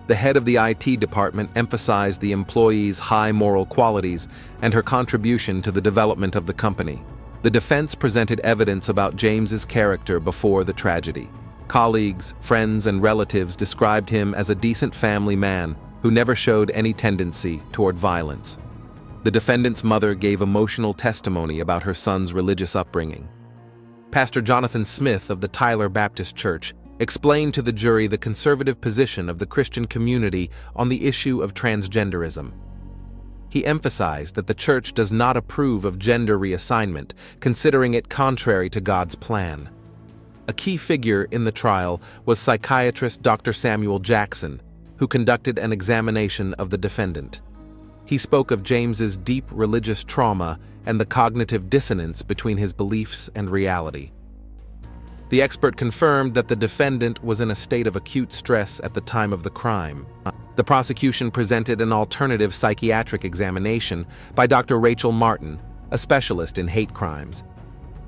The head of the IT department emphasized the employee's high moral qualities and her contribution to the development of the company. The defense presented evidence about James's character before the tragedy. Colleagues, friends, and relatives described him as a decent family man who never showed any tendency toward violence. The defendant's mother gave emotional testimony about her son's religious upbringing. Pastor Jonathan Smith of the Tyler Baptist Church explained to the jury the conservative position of the Christian community on the issue of transgenderism. He emphasized that the church does not approve of gender reassignment, considering it contrary to God's plan. A key figure in the trial was psychiatrist Dr. Samuel Jackson, who conducted an examination of the defendant. He spoke of James's deep religious trauma and the cognitive dissonance between his beliefs and reality. The expert confirmed that the defendant was in a state of acute stress at the time of the crime. The prosecution presented an alternative psychiatric examination by Dr. Rachel Martin, a specialist in hate crimes.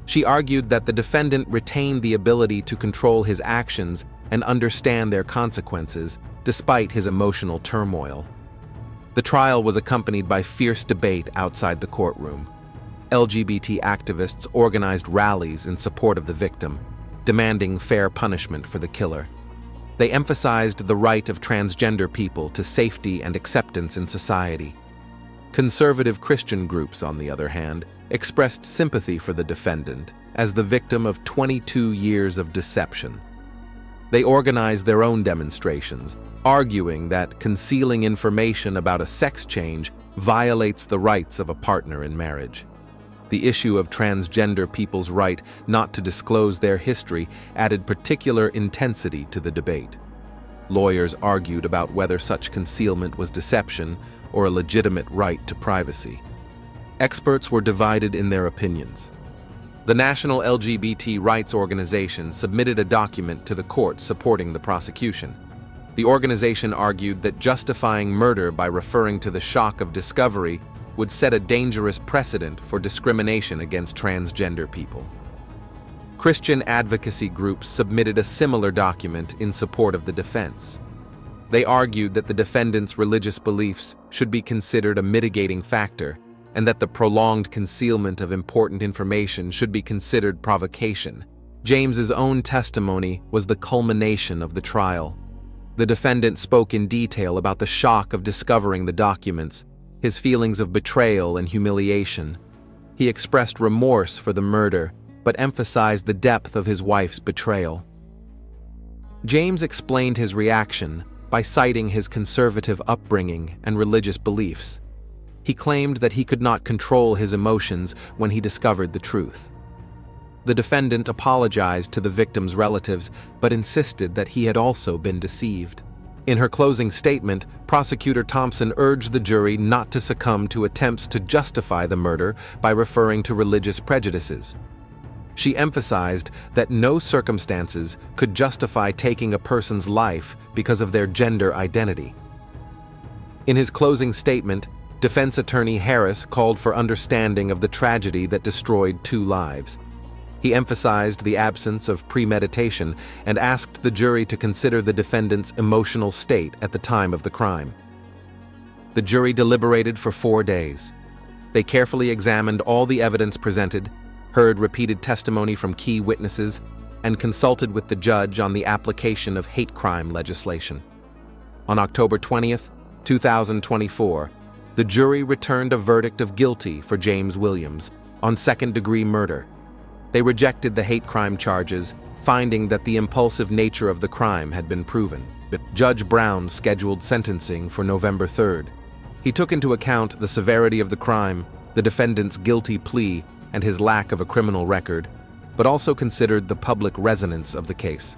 She argued that the defendant retained the ability to control his actions and understand their consequences, despite his emotional turmoil. The trial was accompanied by fierce debate outside the courtroom. LGBT activists organized rallies in support of the victim, demanding fair punishment for the killer. They emphasized the right of transgender people to safety and acceptance in society. Conservative Christian groups, on the other hand, expressed sympathy for the defendant as the victim of 22 years of deception. They organized their own demonstrations, arguing that concealing information about a sex change violates the rights of a partner in marriage. The issue of transgender people's right not to disclose their history added particular intensity to the debate. Lawyers argued about whether such concealment was deception or a legitimate right to privacy. Experts were divided in their opinions. The National LGBT Rights Organization submitted a document to the court supporting the prosecution. The organization argued that justifying murder by referring to the shock of discovery would set a dangerous precedent for discrimination against transgender people. Christian advocacy groups submitted a similar document in support of the defense. They argued that the defendant's religious beliefs should be considered a mitigating factor, and that the prolonged concealment of important information should be considered provocation. James's own testimony was the culmination of the trial. The defendant spoke in detail about the shock of discovering the documents, his feelings of betrayal and humiliation. He expressed remorse for the murder, but emphasized the depth of his wife's betrayal. James explained his reaction by citing his conservative upbringing and religious beliefs. He claimed that he could not control his emotions when he discovered the truth. The defendant apologized to the victim's relatives, but insisted that he had also been deceived. In her closing statement, Prosecutor Thompson urged the jury not to succumb to attempts to justify the murder by referring to religious prejudices. She emphasized that no circumstances could justify taking a person's life because of their gender identity. In his closing statement, defense attorney Harris called for understanding of the tragedy that destroyed 2 lives. He emphasized the absence of premeditation and asked the jury to consider the defendant's emotional state at the time of the crime. The jury deliberated for 4 days. They carefully examined all the evidence presented, heard repeated testimony from key witnesses, and consulted with the judge on the application of hate crime legislation. On October 20th, 2024, the jury returned a verdict of guilty for James Williams on second-degree murder. They rejected the hate crime charges, finding that the impulsive nature of the crime had been proven. But Judge Brown scheduled sentencing for November 3rd. He took into account the severity of the crime, the defendant's guilty plea, and his lack of a criminal record, but also considered the public resonance of the case.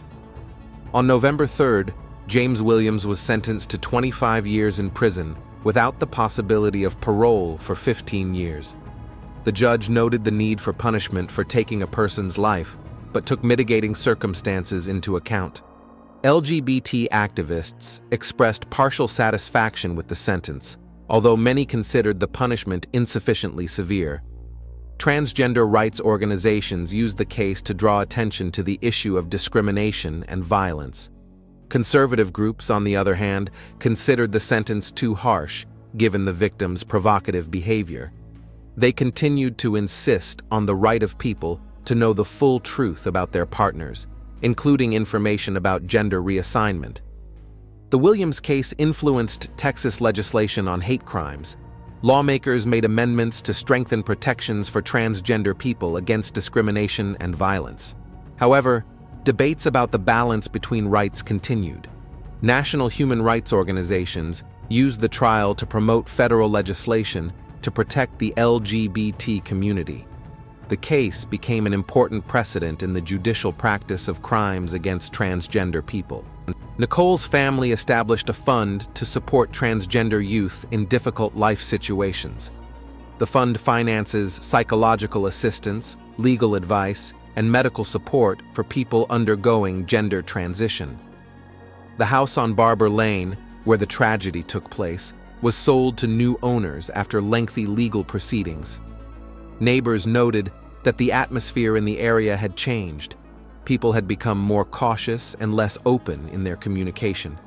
On November 3rd, James Williams was sentenced to 25 years in prison without the possibility of parole for 15 years. The judge noted the need for punishment for taking a person's life, but took mitigating circumstances into account. LGBT activists expressed partial satisfaction with the sentence, although many considered the punishment insufficiently severe. Transgender rights organizations used the case to draw attention to the issue of discrimination and violence. Conservative groups, on the other hand, considered the sentence too harsh, given the victim's provocative behavior. They continued to insist on the right of people to know the full truth about their partners, including information about gender reassignment. The Williams case influenced Texas legislation on hate crimes. Lawmakers made amendments to strengthen protections for transgender people against discrimination and violence. However, debates about the balance between rights continued. National human rights organizations used the trial to promote federal legislation to protect the LGBT community. The case became an important precedent in the judicial practice of crimes against transgender people. Nicole's family established a fund to support transgender youth in difficult life situations. The fund finances psychological assistance, legal advice, and medical support for people undergoing gender transition. The house on Barber Lane, where the tragedy took place, was sold to new owners after lengthy legal proceedings. Neighbors noted that the atmosphere in the area had changed. People had become more cautious and less open in their communication.